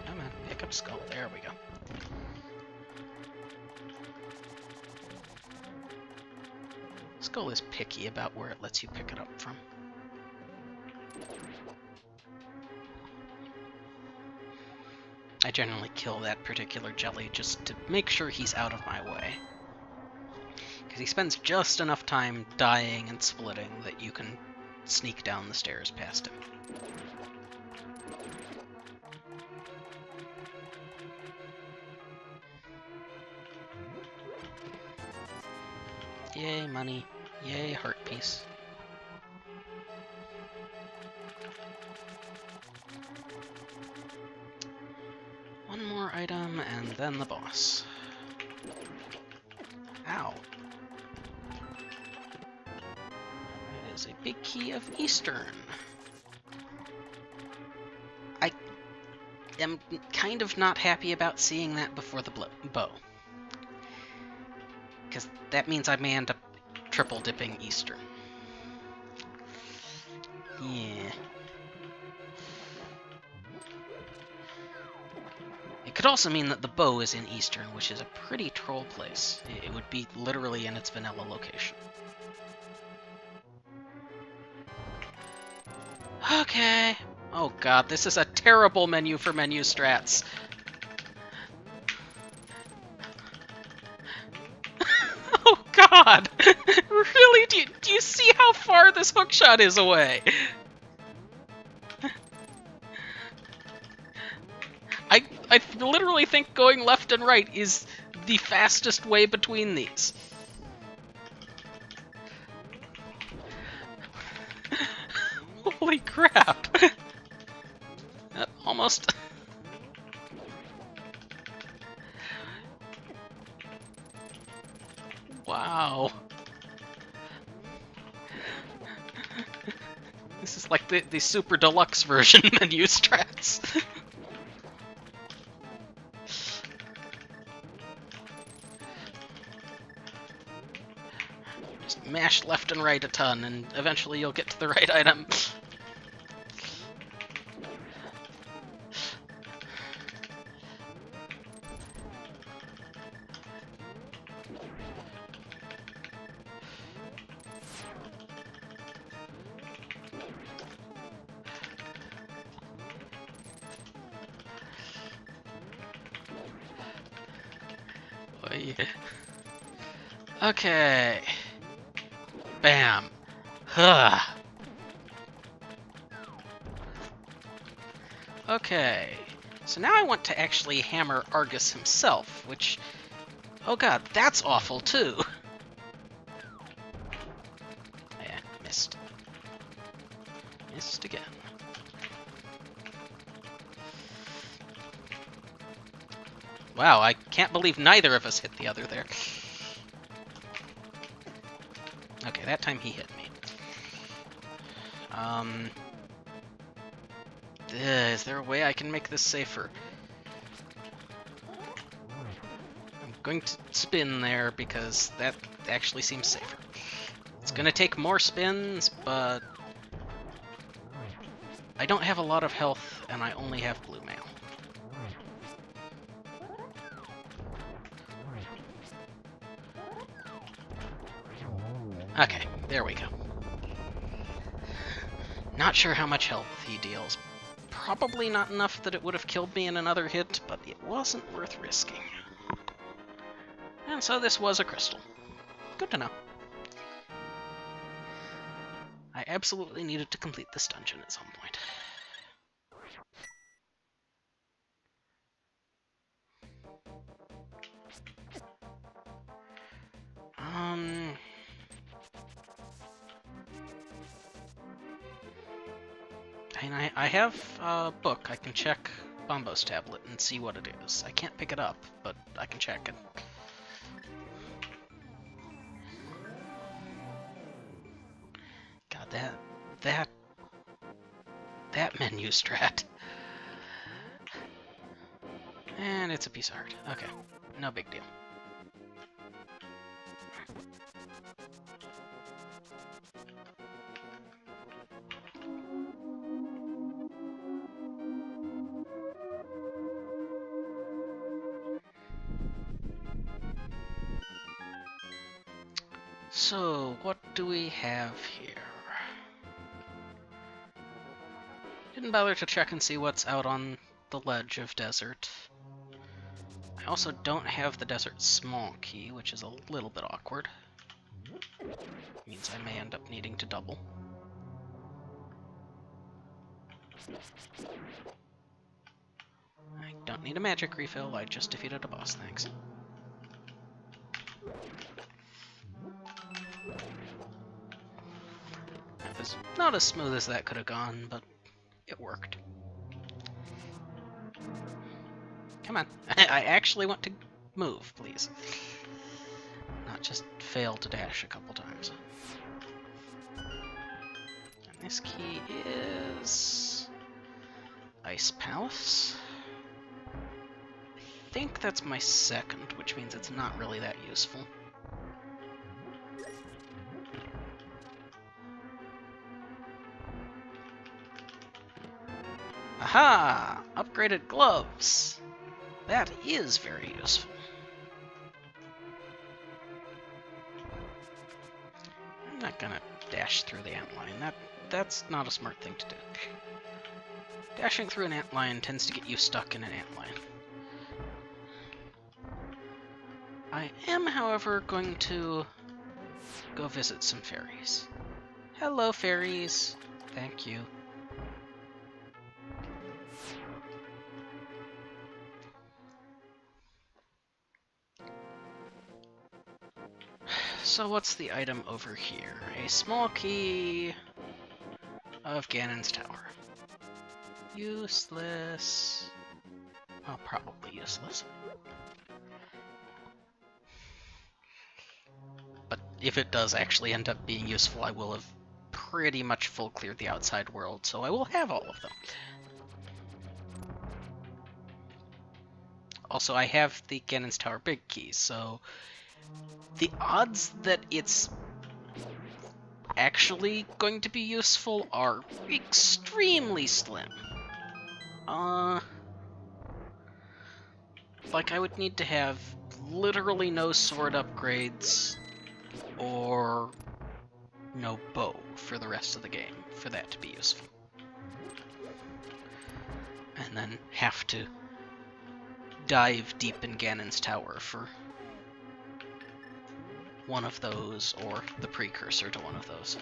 A: Come on, pick up skull. There we go. Skull is picky about where it lets you pick it up from. I generally kill that particular jelly just to make sure he's out of my way. Because he spends just enough time dying and splitting that you can sneak down the stairs past him. Yay, money. Yay, heart piece. One more item, and then the boss. Ow. That is a big key of Eastern. I am kind of not happy about seeing that before the bow. Because that means I may end up triple dipping Eastern. Yeah. It could also mean that the bow is in Eastern, which is a pretty troll place. It would be literally in its vanilla location. Okay. Oh god, this is a terrible menu for menu strats. Oh god! Really? Do you see how far this hookshot is away? I literally think going left and right is the fastest way between these. Holy crap! Almost. Wow. This is like the super deluxe version menu strats. Just mash left and right a ton, and eventually you'll get to the right item. Oh, yeah. Okay. Bam. Huh. Okay. So now I want to actually hammer Argus himself, which... Oh god, that's awful too. Yeah, missed. Missed again. Wow, I can't believe neither of us hit the other there. Okay, that time he hit me. Is there a way I can make this safer? I'm going to spin there because that actually seems safer. It's gonna take more spins, but I don't have a lot of health and I only have blue mail. Okay, there we go. Not sure how much health he deals. Probably not enough that it would have killed me in another hit, but it wasn't worth risking. And so this was a crystal. Good to know. I absolutely needed to complete this dungeon at some point. mean, I have a book. I can check Bombo's tablet and see what it is. I can't pick it up, but I can check it. God, that menu strat. And it's a piece of art. Okay, no big deal. So, what do we have here? Didn't bother to check and see what's out on the ledge of desert. I also don't have the desert small key, which is a little bit awkward. Means I may end up needing to double. I don't need a magic refill, I just defeated a boss, thanks. That was not as smooth as that could have gone, but it worked. Come on. I actually want to move, please. Not just fail to dash a couple times. And this key is... Ice Palace. I think that's my second, which means it's not really that useful. Aha! Upgraded gloves! That is very useful. I'm not gonna dash through the antline. That's not a smart thing to do. Dashing through an antline tends to get you stuck in an antline. I am, however, going to go visit some fairies. Hello, fairies. Thank you. So what's the item over here? A small key of Ganon's Tower. Useless. Well, probably useless. But if it does actually end up being useful, I will have pretty much full cleared the outside world, so I will have all of them. Also, I have the Ganon's Tower big key, so the odds that it's actually going to be useful are extremely slim. Like, I would need to have literally no sword upgrades or no bow for the rest of the game for that to be useful. And then have to dive deep in Ganon's Tower for one of those, or the precursor to one of those.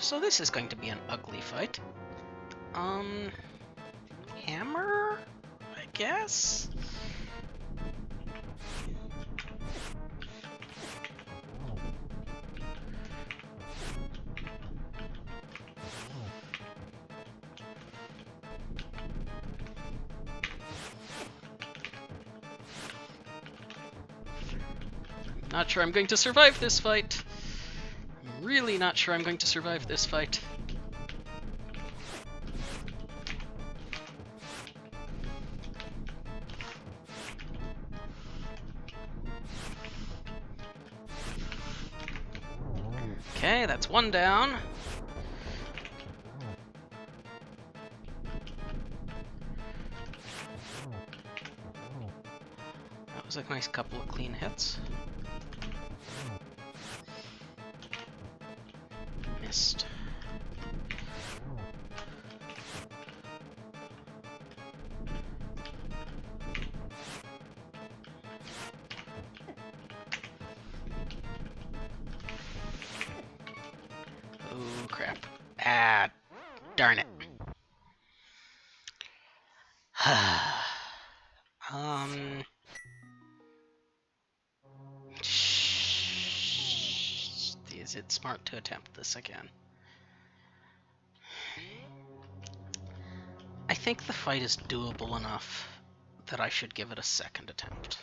A: So this is going to be an ugly fight. Hammer, I guess? Not sure I'm going to survive this fight. I'm really not sure I'm going to survive this fight. Okay, that's one down. That was a nice couple of clean hits. Missed. Oh, crap. Ah, darn it. Is it smart to attempt this again? I think the fight is doable enough that I should give it a second attempt.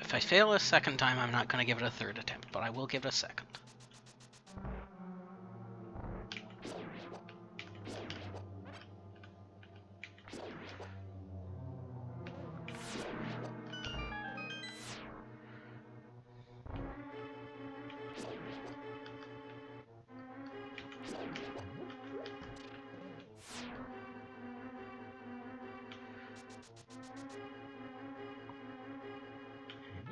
A: If I fail a second time, I'm not going to give it a third attempt, but I will give it a second.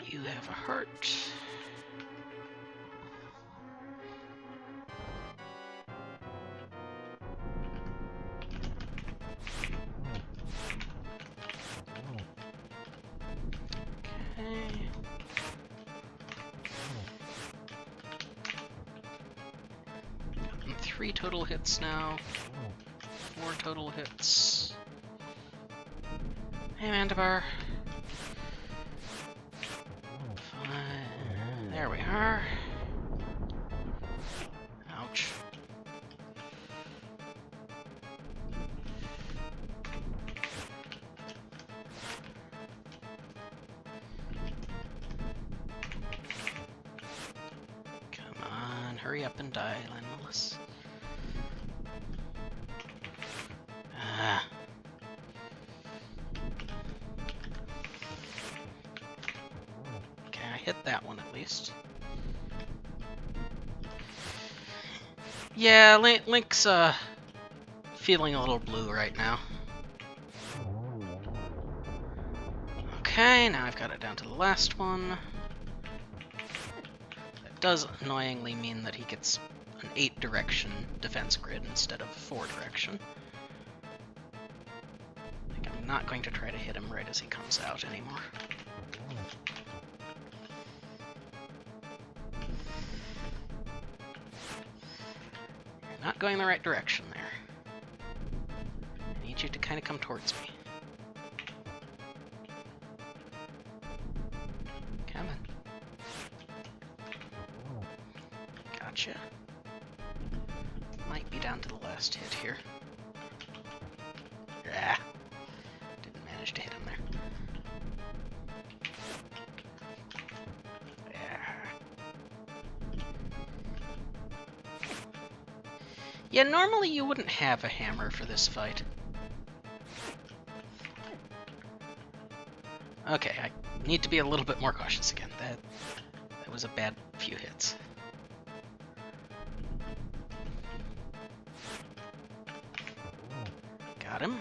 A: You have a heart. Okay. Gotten 3 total hits now. 4 total hits. Hey, Mandibar. There we are. Ouch. Come on, hurry up and die, Lenolus. Ah. Okay, I hit that one at least. Yeah, Link's feeling a little blue right now. Okay, now I've got it down to the last one. That does annoyingly mean that he gets an 8-direction defense grid instead of 4-direction. Like, I'm not going to try to hit him right as he comes out anymore. You're not going the right direction there. I need you to kind of come towards me. Come on. Gotcha. Might be down to the last hit here. Ah. Didn't manage to hit him there. Yeah, normally you wouldn't have a hammer for this fight. Okay, I need to be a little bit more cautious again. That was a bad few hits. Got him.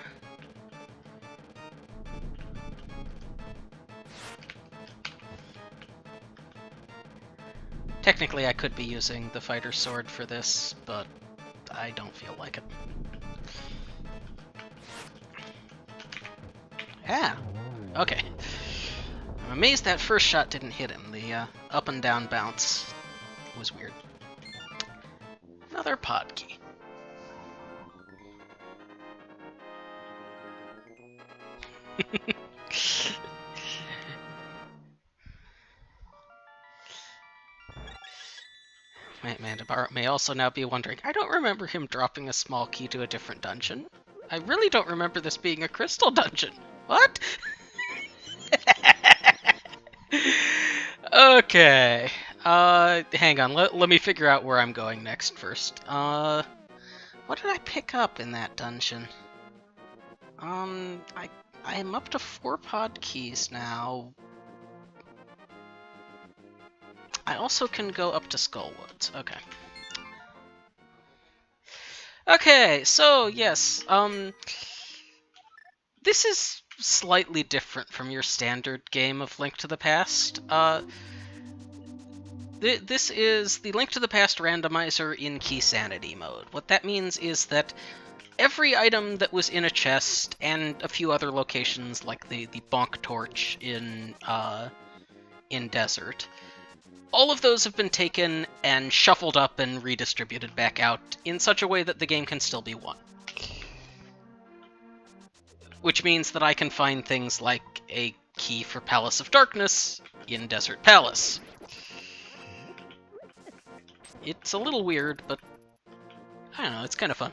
A: Technically, I could be using the fighter sword for this, but I don't feel like it. Ah! Okay. I'm amazed that first shot didn't hit him. The up and down bounce was weird. Another pod key. Mandibar may also now be wondering, I don't remember him dropping a small key to a different dungeon. I really don't remember this being a crystal dungeon. What? Okay. Hang on. Let me figure out where I'm going next first. What did I pick up in that dungeon? I am up to 4 pod keys now. I also can go up to Skullwoods. Okay. Okay, so yes, this is slightly different from your standard game of Link to the Past. This is the Link to the Past randomizer in key-sanity mode. What that means is that every item that was in a chest and a few other locations, like the bonk torch in Desert, all of those have been taken and shuffled up and redistributed back out in such a way that the game can still be won. Which means that I can find things like a key for Palace of Darkness in Desert Palace. It's a little weird, but I don't know, it's kind of fun.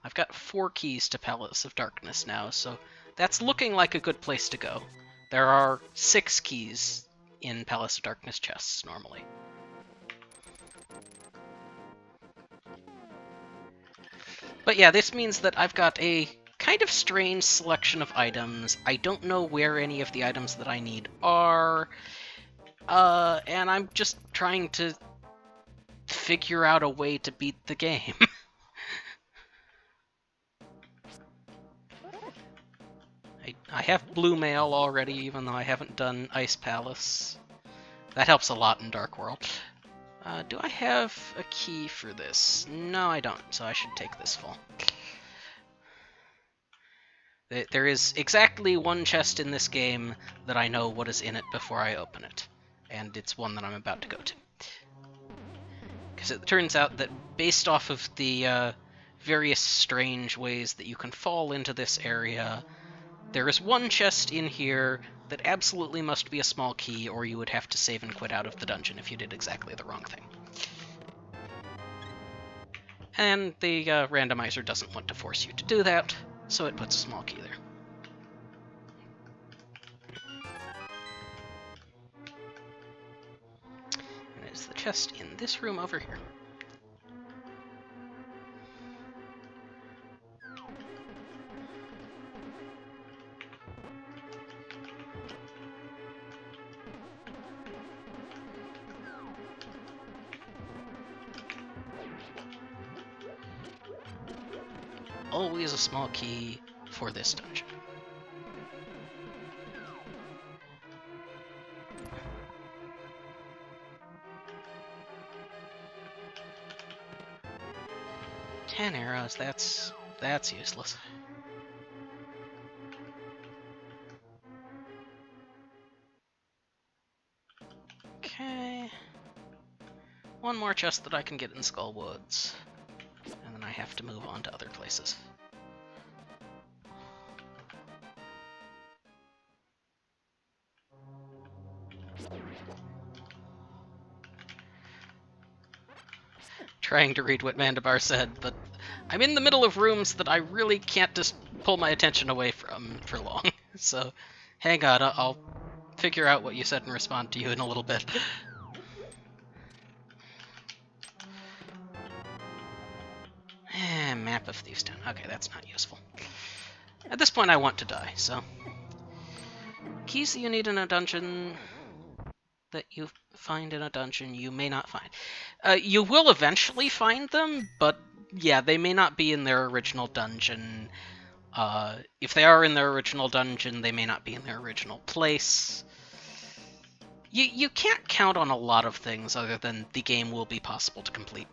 A: I've got 4 keys to Palace of Darkness now, so that's looking like a good place to go. There are 6 keys in Palace of Darkness chests normally. But yeah, this means that I've got a kind of strange selection of items. I don't know where any of the items that I need are, and I'm just trying to figure out a way to beat the game. I have Blue Mail already, even though I haven't done Ice Palace. That helps a lot in Dark World. Do I have a key for this? No, I don't, so I should take this full. There is exactly 1 chest in this game that I know what is in it before I open it, and it's one that I'm about to go to. Because it turns out that based off of the various strange ways that you can fall into this area, there is 1 chest in here that absolutely must be a small key, or you would have to save and quit out of the dungeon if you did exactly the wrong thing. And the randomizer doesn't want to force you to do that, so it puts a small key there. And it's the chest in this room over here. Always a small key for this dungeon. Ten arrows, that's useless. Okay. 1 more chest that I can get in Skull Woods. And then I have to move on to other places. Trying to read what Mandabar said, but I'm in the middle of rooms that I really can't just pull my attention away from for long. So, hang on, I'll figure out what you said and respond to you in a little bit. Map of Thieves' Town. Okay, that's not useful. At this point, I want to die, so... Keys that you need in a dungeon that you find in a dungeon you may not find. You will eventually find them, but yeah, they may not be in their original dungeon. If they are in their original dungeon, they may not be in their original place. You can't count on a lot of things other than the game will be possible to complete.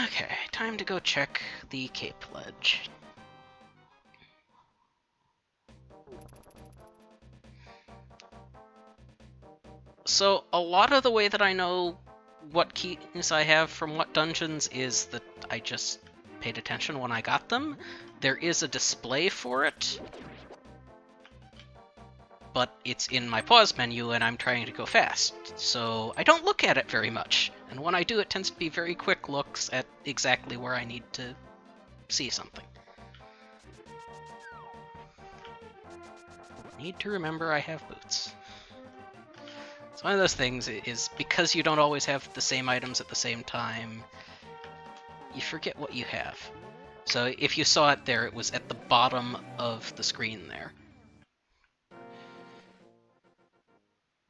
A: Okay, time to go check the Cape Ledge. So, a lot of the way that I know what keys I have from what dungeons is that I just paid attention when I got them. There is a display for it, but it's in my pause menu and I'm trying to go fast, so I don't look at it very much. And when I do, it tends to be very quick looks at exactly where I need to see something. Need to remember I have boots. It's one of those things, is because you don't always have the same items at the same time, you forget what you have. So if you saw it there, it was at the bottom of the screen there.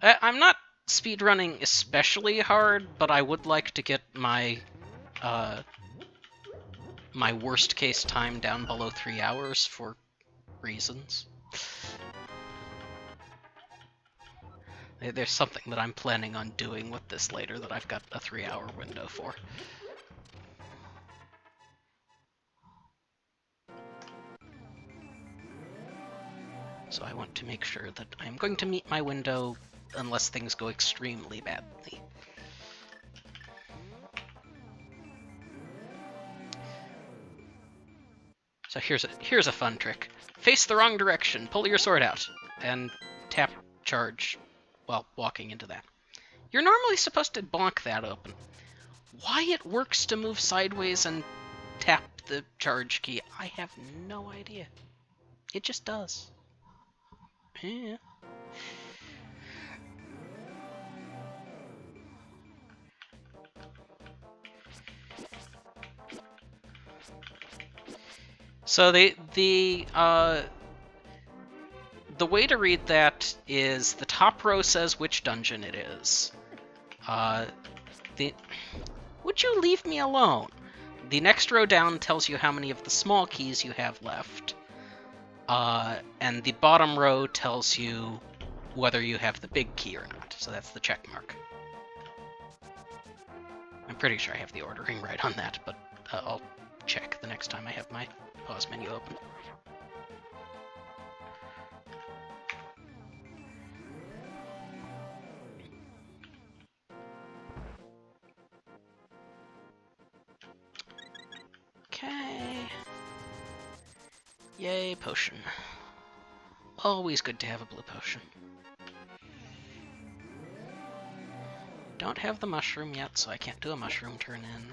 A: I'm not speedrunning especially hard, but I would like to get my my worst case time down below 3 hours for reasons. There's something that I'm planning on doing with this later that I've got a 3-hour window for. So I want to make sure that I'm going to meet my window unless things go extremely badly. So here's a fun trick. Face the wrong direction, pull your sword out, and tap charge while walking into that. You're normally supposed to block that open. Why it works to move sideways and tap the charge key, I have no idea. It just does. Yeah. So the way to read that is the top row says which dungeon it is. Would you leave me alone? The next row down tells you how many of the small keys you have left. And the bottom row tells you whether you have the big key or not. So that's the check mark. I'm pretty sure I have the ordering right on that, but I'll check the next time I have my pause menu open. Okay. Yay, potion. Always good to have a blue potion. Don't have the mushroom yet, so I can't do a mushroom turn in.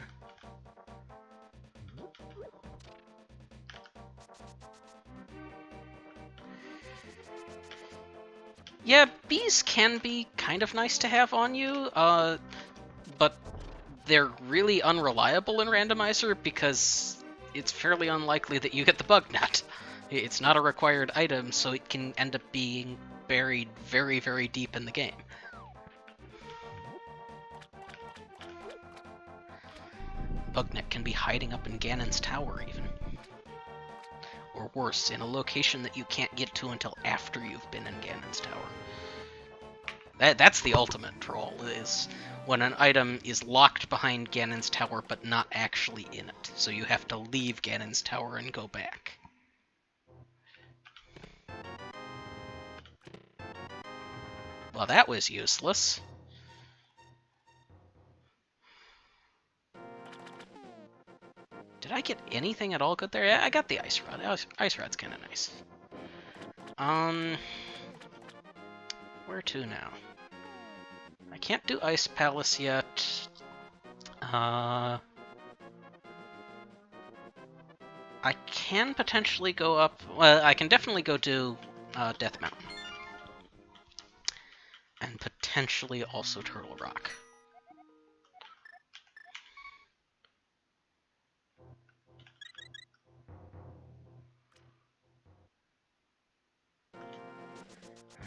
A: Yeah, bees can be kind of nice to have on you, but they're really unreliable in Randomizer because it's fairly unlikely that you get the bug net. It's not a required item, so it can end up being buried very, very deep in the game. Bugnet can be hiding up in Ganon's tower, even. Or worse, in a location that you can't get to until after you've been in Ganon's tower. That's the ultimate troll, is when an item is locked behind Ganon's tower but not actually in it. So you have to leave Ganon's tower and go back. Well, that was useless. Did I get anything at all good there? Yeah, I got the ice rod. Ice rod's kind of nice. Where to now? I can't do Ice Palace yet. I can potentially go up. Well, I can definitely go do Death Mountain. And potentially also Turtle Rock.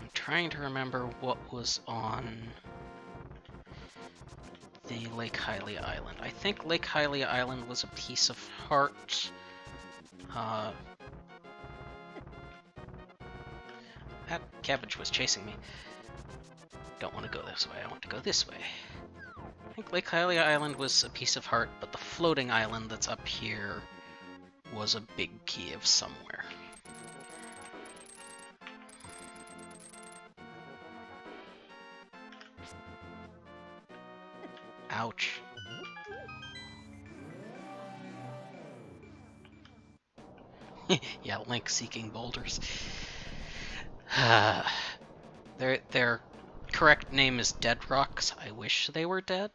A: I'm trying to remember what was on the Lake Hylia Island. I think Lake Hylia Island was a piece of heart. That cabbage was chasing me. Don't want to go this way, I want to go this way. I think Lake Hylia Island was a piece of heart, but the floating island that's up here was a big key of somewhere. Ouch. Yeah, Link seeking boulders. Their correct name is Dead Rocks. I wish they were dead.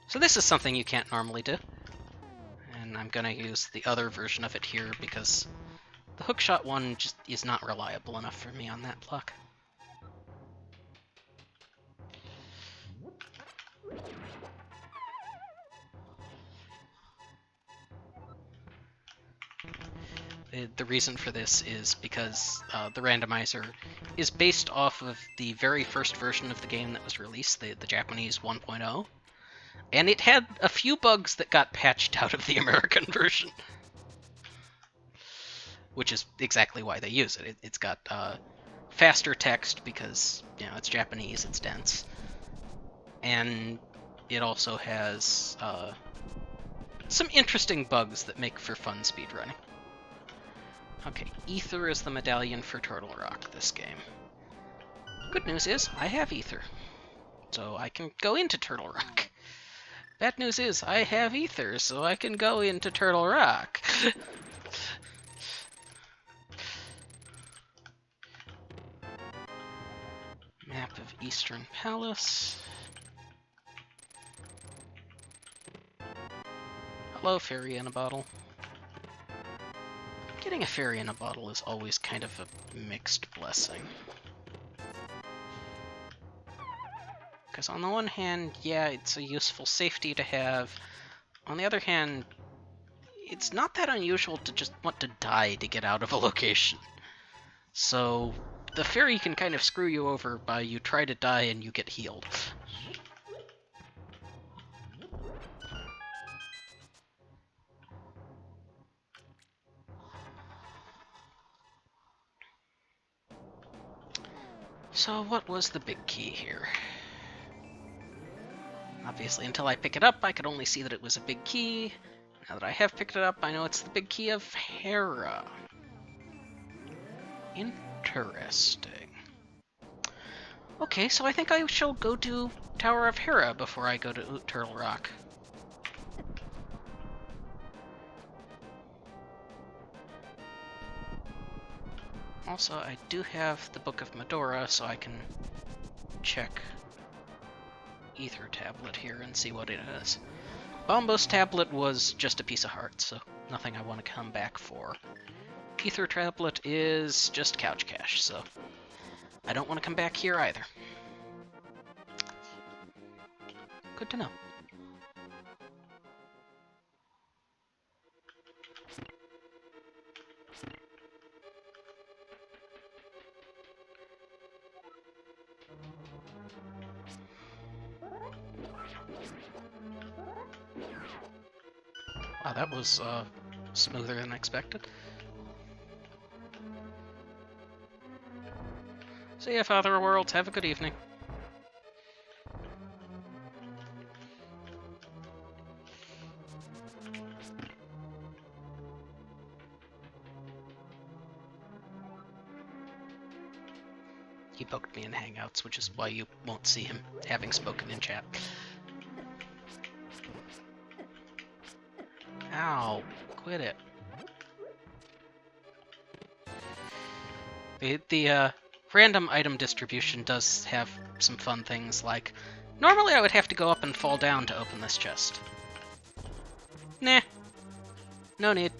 A: So this is something you can't normally do. And I'm gonna use the other version of it here because the hookshot one just is not reliable enough for me on that block. The reason for this is because the randomizer is based off of the very first version of the game that was released, the Japanese 1.0, and it had a few bugs that got patched out of the American version. Which is exactly why they use it. It's got faster text because, you know, it's Japanese, it's dense. And it also has some interesting bugs that make for fun speedrunning. Okay, Ether is the medallion for Turtle Rock this game. Good news is, I have Ether. So I can go into Turtle Rock. Bad news is, I have ether, so I can go into Turtle Rock. Map of Eastern Palace. Hello, fairy in a bottle. Getting a fairy in a bottle is always kind of a mixed blessing. Because on the one hand, yeah, it's a useful safety to have. On the other hand, it's not that unusual to just want to die to get out of a location. So the fairy can kind of screw you over by you try to die and you get healed. So what was the big key here? Obviously, until I pick it up, I could only see that it was a big key. Now that I have picked it up, I know it's the big key of Hera. Interesting. Okay, so I think I shall go to Tower of Hera before I go to Turtle Rock. Also, I do have the Book of Medora, so I can check Ether Tablet here and see what it is. Bombos Tablet was just a piece of heart, so nothing I want to come back for. Ether Tablet is just couch cash, so I don't want to come back here either. Good to know. Wow, that was smoother than expected. See ya, Father of Worlds. Have a good evening. He poked me in Hangouts, which is why you won't see him having spoken in chat. Ow, quit it. The random item distribution does have some fun things, like, normally I would have to go up and fall down to open this chest. Nah. No need.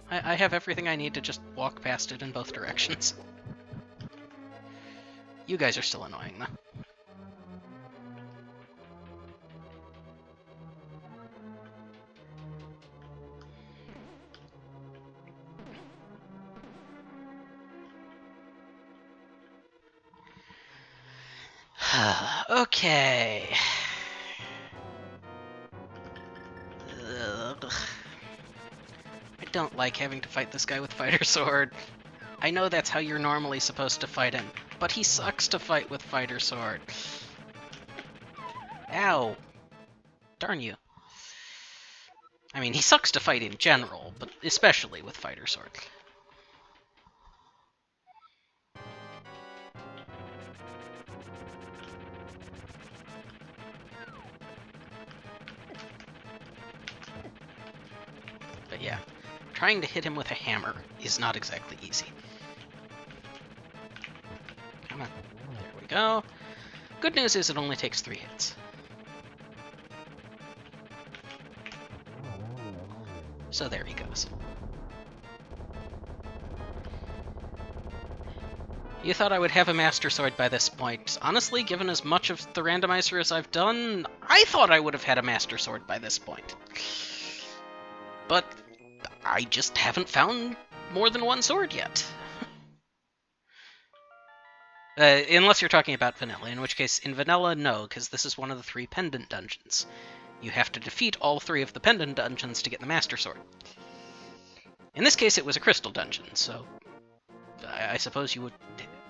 A: I have everything I need to just walk past it in both directions. You guys are still annoying, though. Okay. Ugh. I don't like having to fight this guy with Fighter Sword. I know that's how you're normally supposed to fight him, but he sucks to fight with Fighter Sword. Ow. Darn you. I mean, he sucks to fight in general, but especially with Fighter Sword. But yeah, trying to hit him with a hammer is not exactly easy. Come on. There we go. Good news is it only takes 3 hits. So there he goes. You thought I would have a Master Sword by this point. Honestly, given as much of the randomizer as I've done, I thought I would have had a Master Sword by this point. But I just haven't found more than one sword yet. Unless you're talking about Vanilla, in which case, in Vanilla, no, because this is one of the 3 pendant dungeons. You have to defeat all 3 of the pendant dungeons to get the Master Sword. In this case, it was a crystal dungeon, so I suppose you would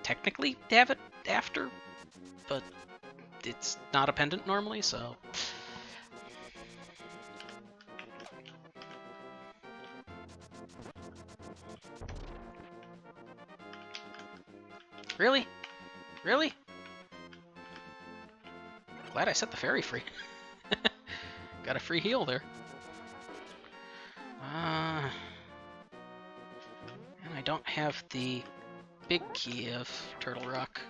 A: technically have it after, but it's not a pendant normally, so... Really? Really? Glad I set the fairy free. got a free heal there. And I don't have the big key of Turtle Rock.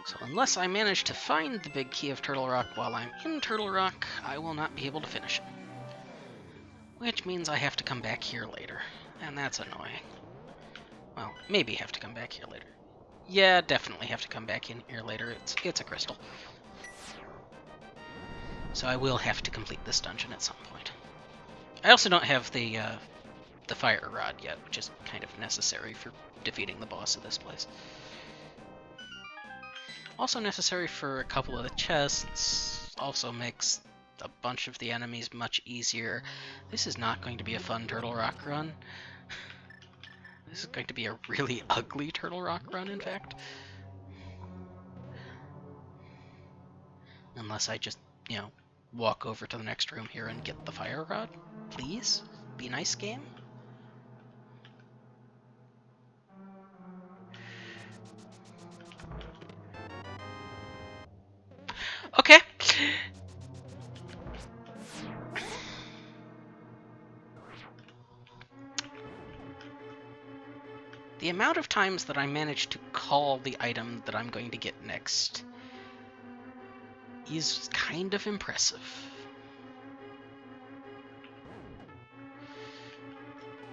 A: So unless I manage to find the big key of Turtle Rock while I'm in Turtle Rock, I will not be able to finish it. Which means I have to come back here later, and that's annoying. Well, maybe have to come back here later. Yeah, definitely have to come back in here later. It's a crystal. So I will have to complete this dungeon at some point. I also don't have the fire rod yet, which is kind of necessary for defeating the boss of this place. Also necessary for a couple of the chests, also makes a bunch of the enemies much easier. This is not going to be a fun Turtle Rock run. This is going to be a really ugly Turtle Rock run, in fact. Unless I just, you know, walk over to the next room here and get the fire rod. Please? Be nice, game? Okay. The amount of times that I manage to call the item that I'm going to get next is kind of impressive.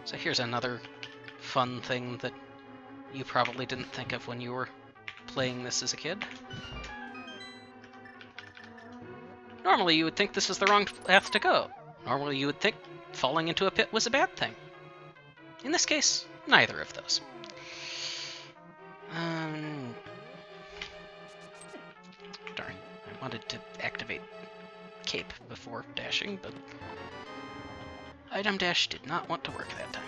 A: So here's another fun thing that you probably didn't think of when you were playing this as a kid. Normally you would think this is the wrong path to go. Normally you would think falling into a pit was a bad thing. In this case, neither of those. Darn, I wanted to activate cape before dashing, but item dash did not want to work that time.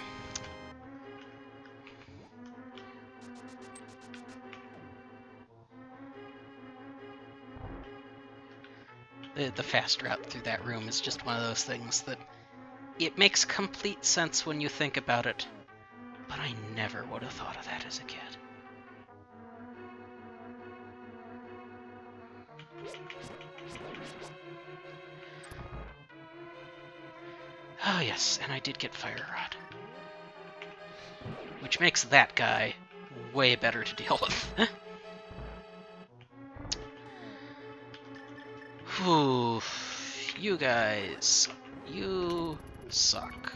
A: The fast route through that room is just one of those things that it makes complete sense when you think about it, but I never would have thought of that as a kid. Oh yes, and I did get Fire Rod. Which makes that guy way better to deal with. Whew, you guys, you suck.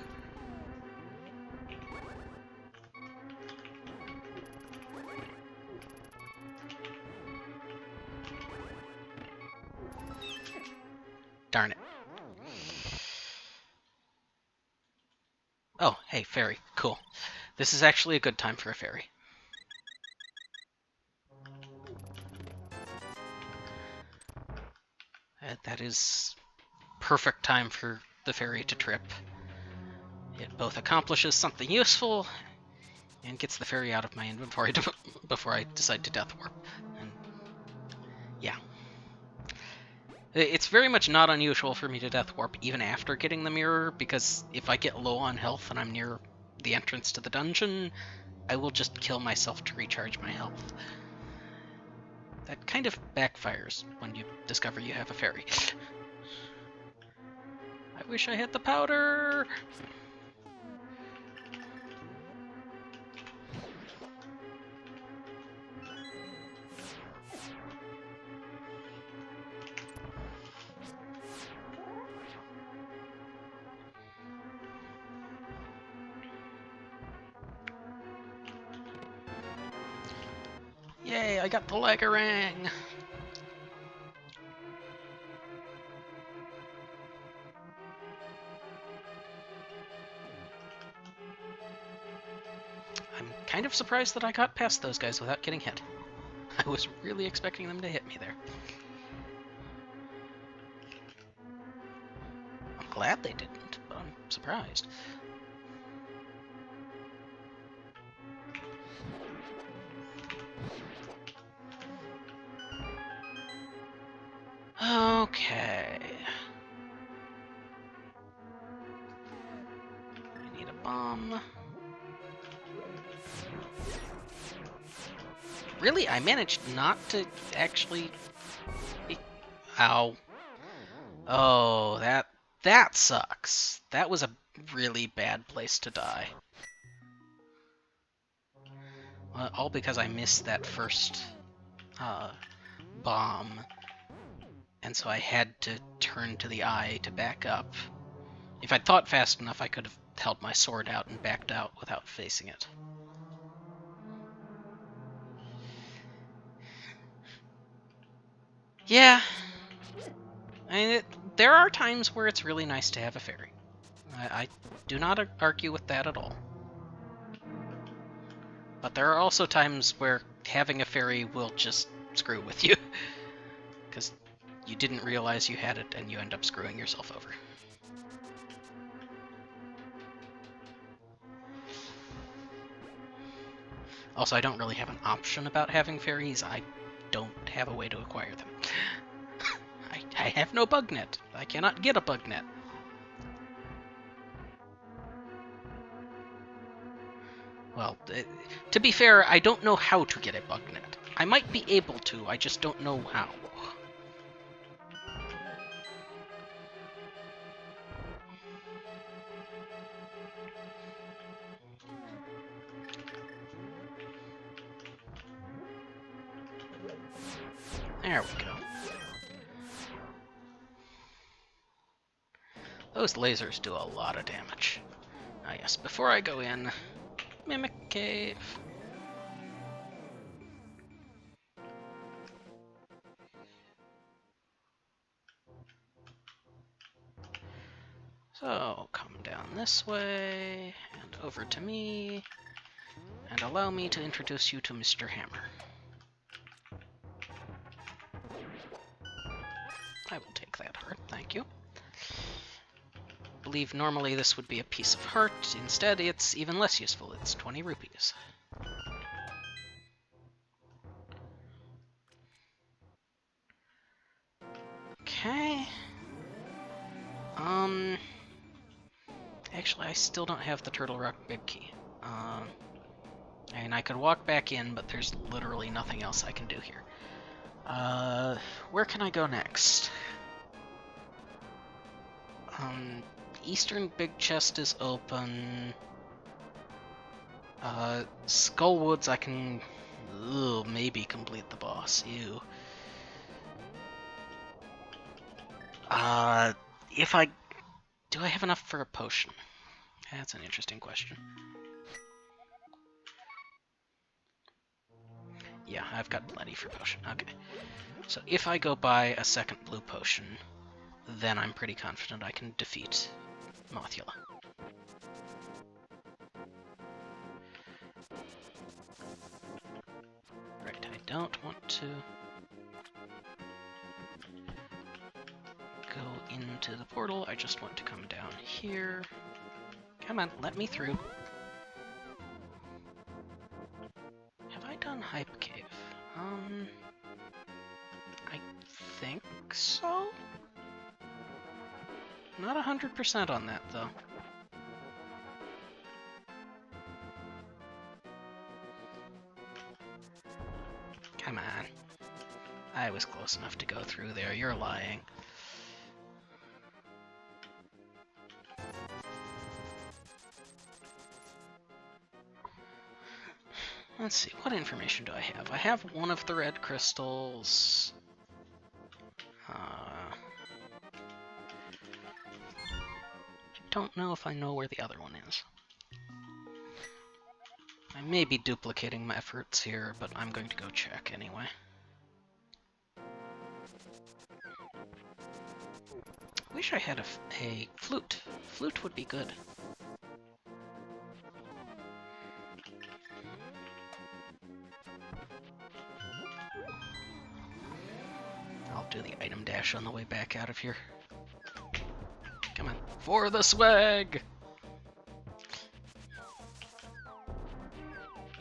A: Darn it. Oh, hey, fairy. Cool. This is actually a good time for a fairy. That is perfect time for the fairy to trip. It both accomplishes something useful and gets the fairy out of my inventory before I decide to death warp. And yeah. It's very much not unusual for me to death warp even after getting the mirror, because if I get low on health and I'm near the entrance to the dungeon, I will just kill myself to recharge my health. That kind of backfires when you discover you have a fairy. I wish I had the powder! Yay, I got the Lagarang! I'm kind of surprised that I got past those guys without getting hit. I was really expecting them to hit me there. I'm glad they didn't, but I'm surprised. Okay. I need a bomb. Really? I managed not to actually... Ow. Oh, that sucks. That was a really bad place to die. All because I missed that first bomb, and so I had to turn to the eye to back up. If I'd thought fast enough, I could have held my sword out and backed out without facing it. Yeah. I mean, there are times where it's really nice to have a fairy. I do not argue with that at all. But there are also times where having a fairy will just screw with you. Because you didn't realize you had it and you end up screwing yourself over. Also, I don't really have an option about having fairies. I don't have a way to acquire them. I have no bug net. I cannot get a bug net. Well, to be fair, I don't know how to get a bug net. I might be able to, I just don't know how. There we go. Those lasers do a lot of damage. Ah yes, before I go in, Mimic Cave. So, come down this way, and over to me, and allow me to introduce you to Mr. Hammer. I will take that heart, thank you. I believe normally this would be a piece of heart. Instead, it's even less useful. It's 20 rupees. Okay. Actually, I still don't have the Turtle Rock Big Key. I mean, I could walk back in, but there's literally nothing else I can do here. Where can I go next? Eastern Big Chest is open. Skullwoods, I can maybe complete the boss. Ew. If I... Do I have enough for a potion? That's an interesting question. Yeah, I've got plenty for potion. Okay. So if I go buy a second blue potion, then I'm pretty confident I can defeat Mothula. Right, I don't want to go into the portal, I just want to come down here. Come on, let me through. Have I done Hype Cave? I think so? Not 100% on that, though. Come on. I was close enough to go through there, you're lying. Let's see, what information do I have? I have one of the red crystals. Don't know if I know where the other one is. I may be duplicating my efforts here, but I'm going to go check anyway. Wish I had a flute. Flute would be good. I'll do the item dash on the way back out of here. Come on, for the swag!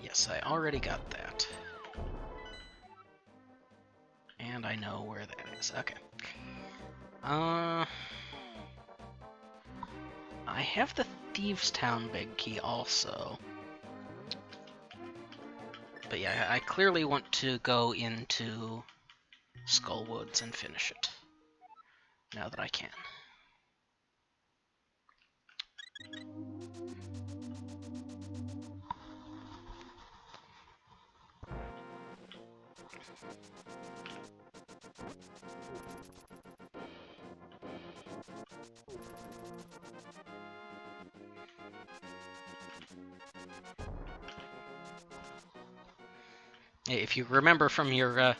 A: Yes, I already got that. And I know where that is. Okay. I have the Thieves Town Big Key also. But yeah, I clearly want to go into Skullwoods and finish it, now that I can. If you remember from your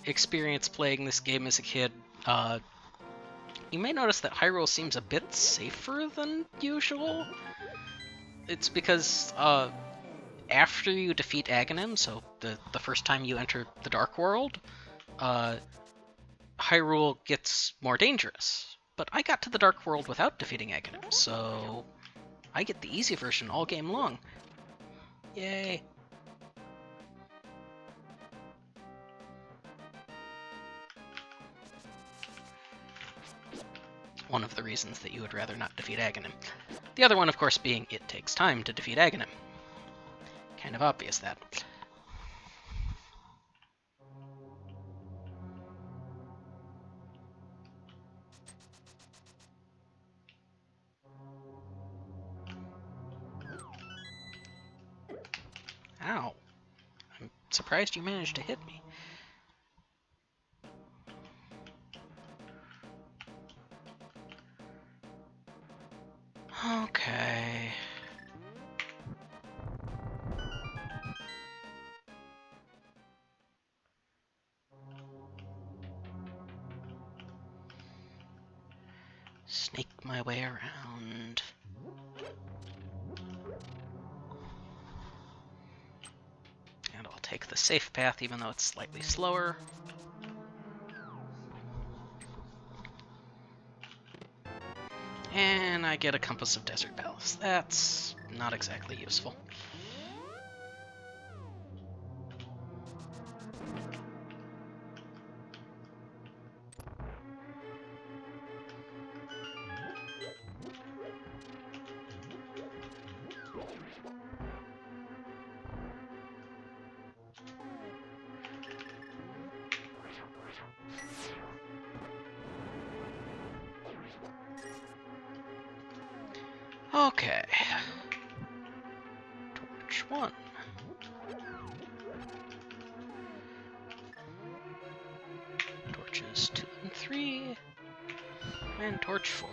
A: experience playing this game as a kid, you may notice that Hyrule seems a bit safer than usual. It's because after you defeat Aghanim, so the first time you enter the Dark World, Hyrule gets more dangerous. But I got to the Dark World without defeating Aghanim, so I get the easy version all game long. Yay! One of the reasons that you would rather not defeat Aghanim. The other one, of course, being it takes time to defeat Aghanim. Kind of obvious, that. Ow. I'm surprised you managed to hit me. Okay. Snake my way around. And I'll take the safe path even though it's slightly slower. And I get a Compass of Desert Palace. That's not exactly useful. Okay. Torch 1. Torches 2 and 3. And torch 4.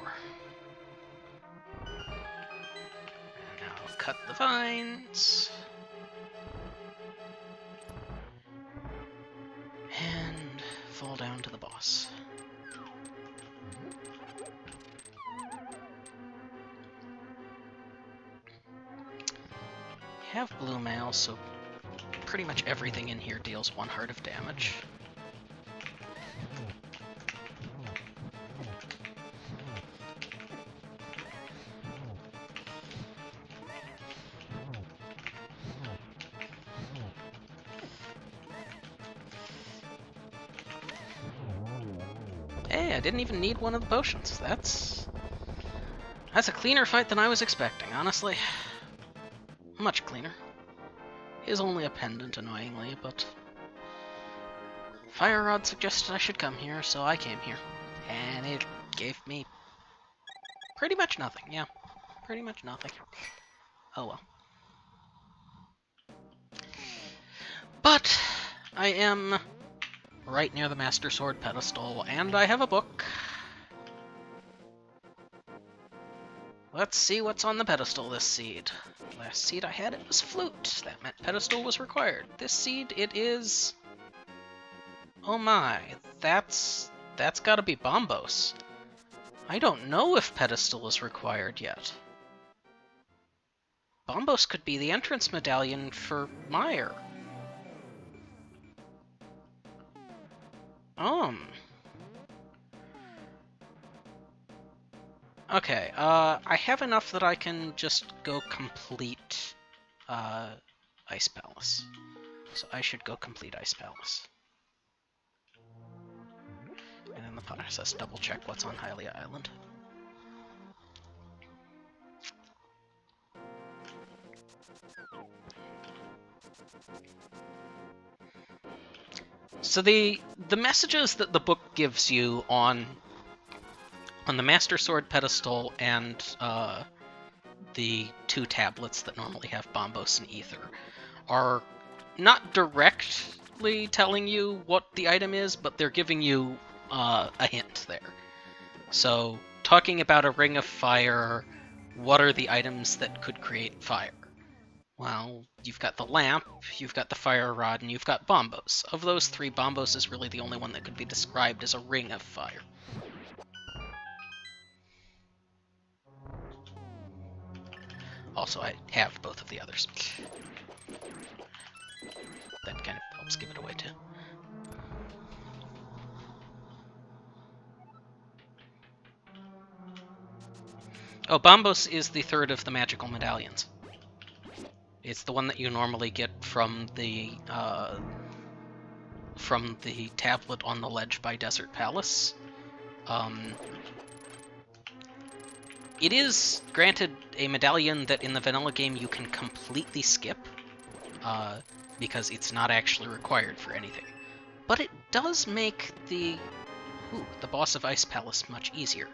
A: And now cut the vines. And fall down to the boss. Have blue mail, so pretty much everything in here deals 1 heart of damage. Hey, I didn't even need one of the potions. That's a cleaner fight than I was expecting, honestly. Much cleaner. Is only a pendant, annoyingly, but Fire Rod suggested I should come here, so I came here. And it gave me pretty much nothing, yeah. Pretty much nothing. Oh well. But I am right near the Master Sword pedestal, and I have a book. Let's see what's on the pedestal this seed. Last seed I had, it was flute. That meant pedestal was required. This seed, it is... Oh my, that's gotta be Bombos. I don't know if pedestal is required yet. Bombos could be the entrance medallion for Meyer. Okay, I have enough that I can just go complete Ice Palace. So I should go complete Ice Palace. And in the process, double check what's on Hylia Island. So the messages that the book gives you on the Master Sword pedestal and the 2 tablets that normally have Bombos and Ether are not directly telling you what the item is, but they're giving you a hint there. So, talking about a ring of fire, what are the items that could create fire? Well, you've got the lamp, you've got the fire rod, and you've got Bombos. Of those 3, Bombos is really the only one that could be described as a ring of fire. Also, I have both of the others. That kind of helps give it away, too. Oh, Bombos is the 3rd of the magical medallions. It's the one that you normally get from the tablet on the ledge by Desert Palace. It is, granted, a medallion that in the vanilla game you can completely skip, because it's not actually required for anything. But it does make the boss of Ice Palace much easier.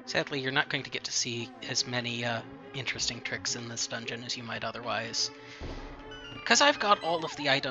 A: Sadly, you're not going to get to see as many interesting tricks in this dungeon as you might otherwise. Because I've got all of the items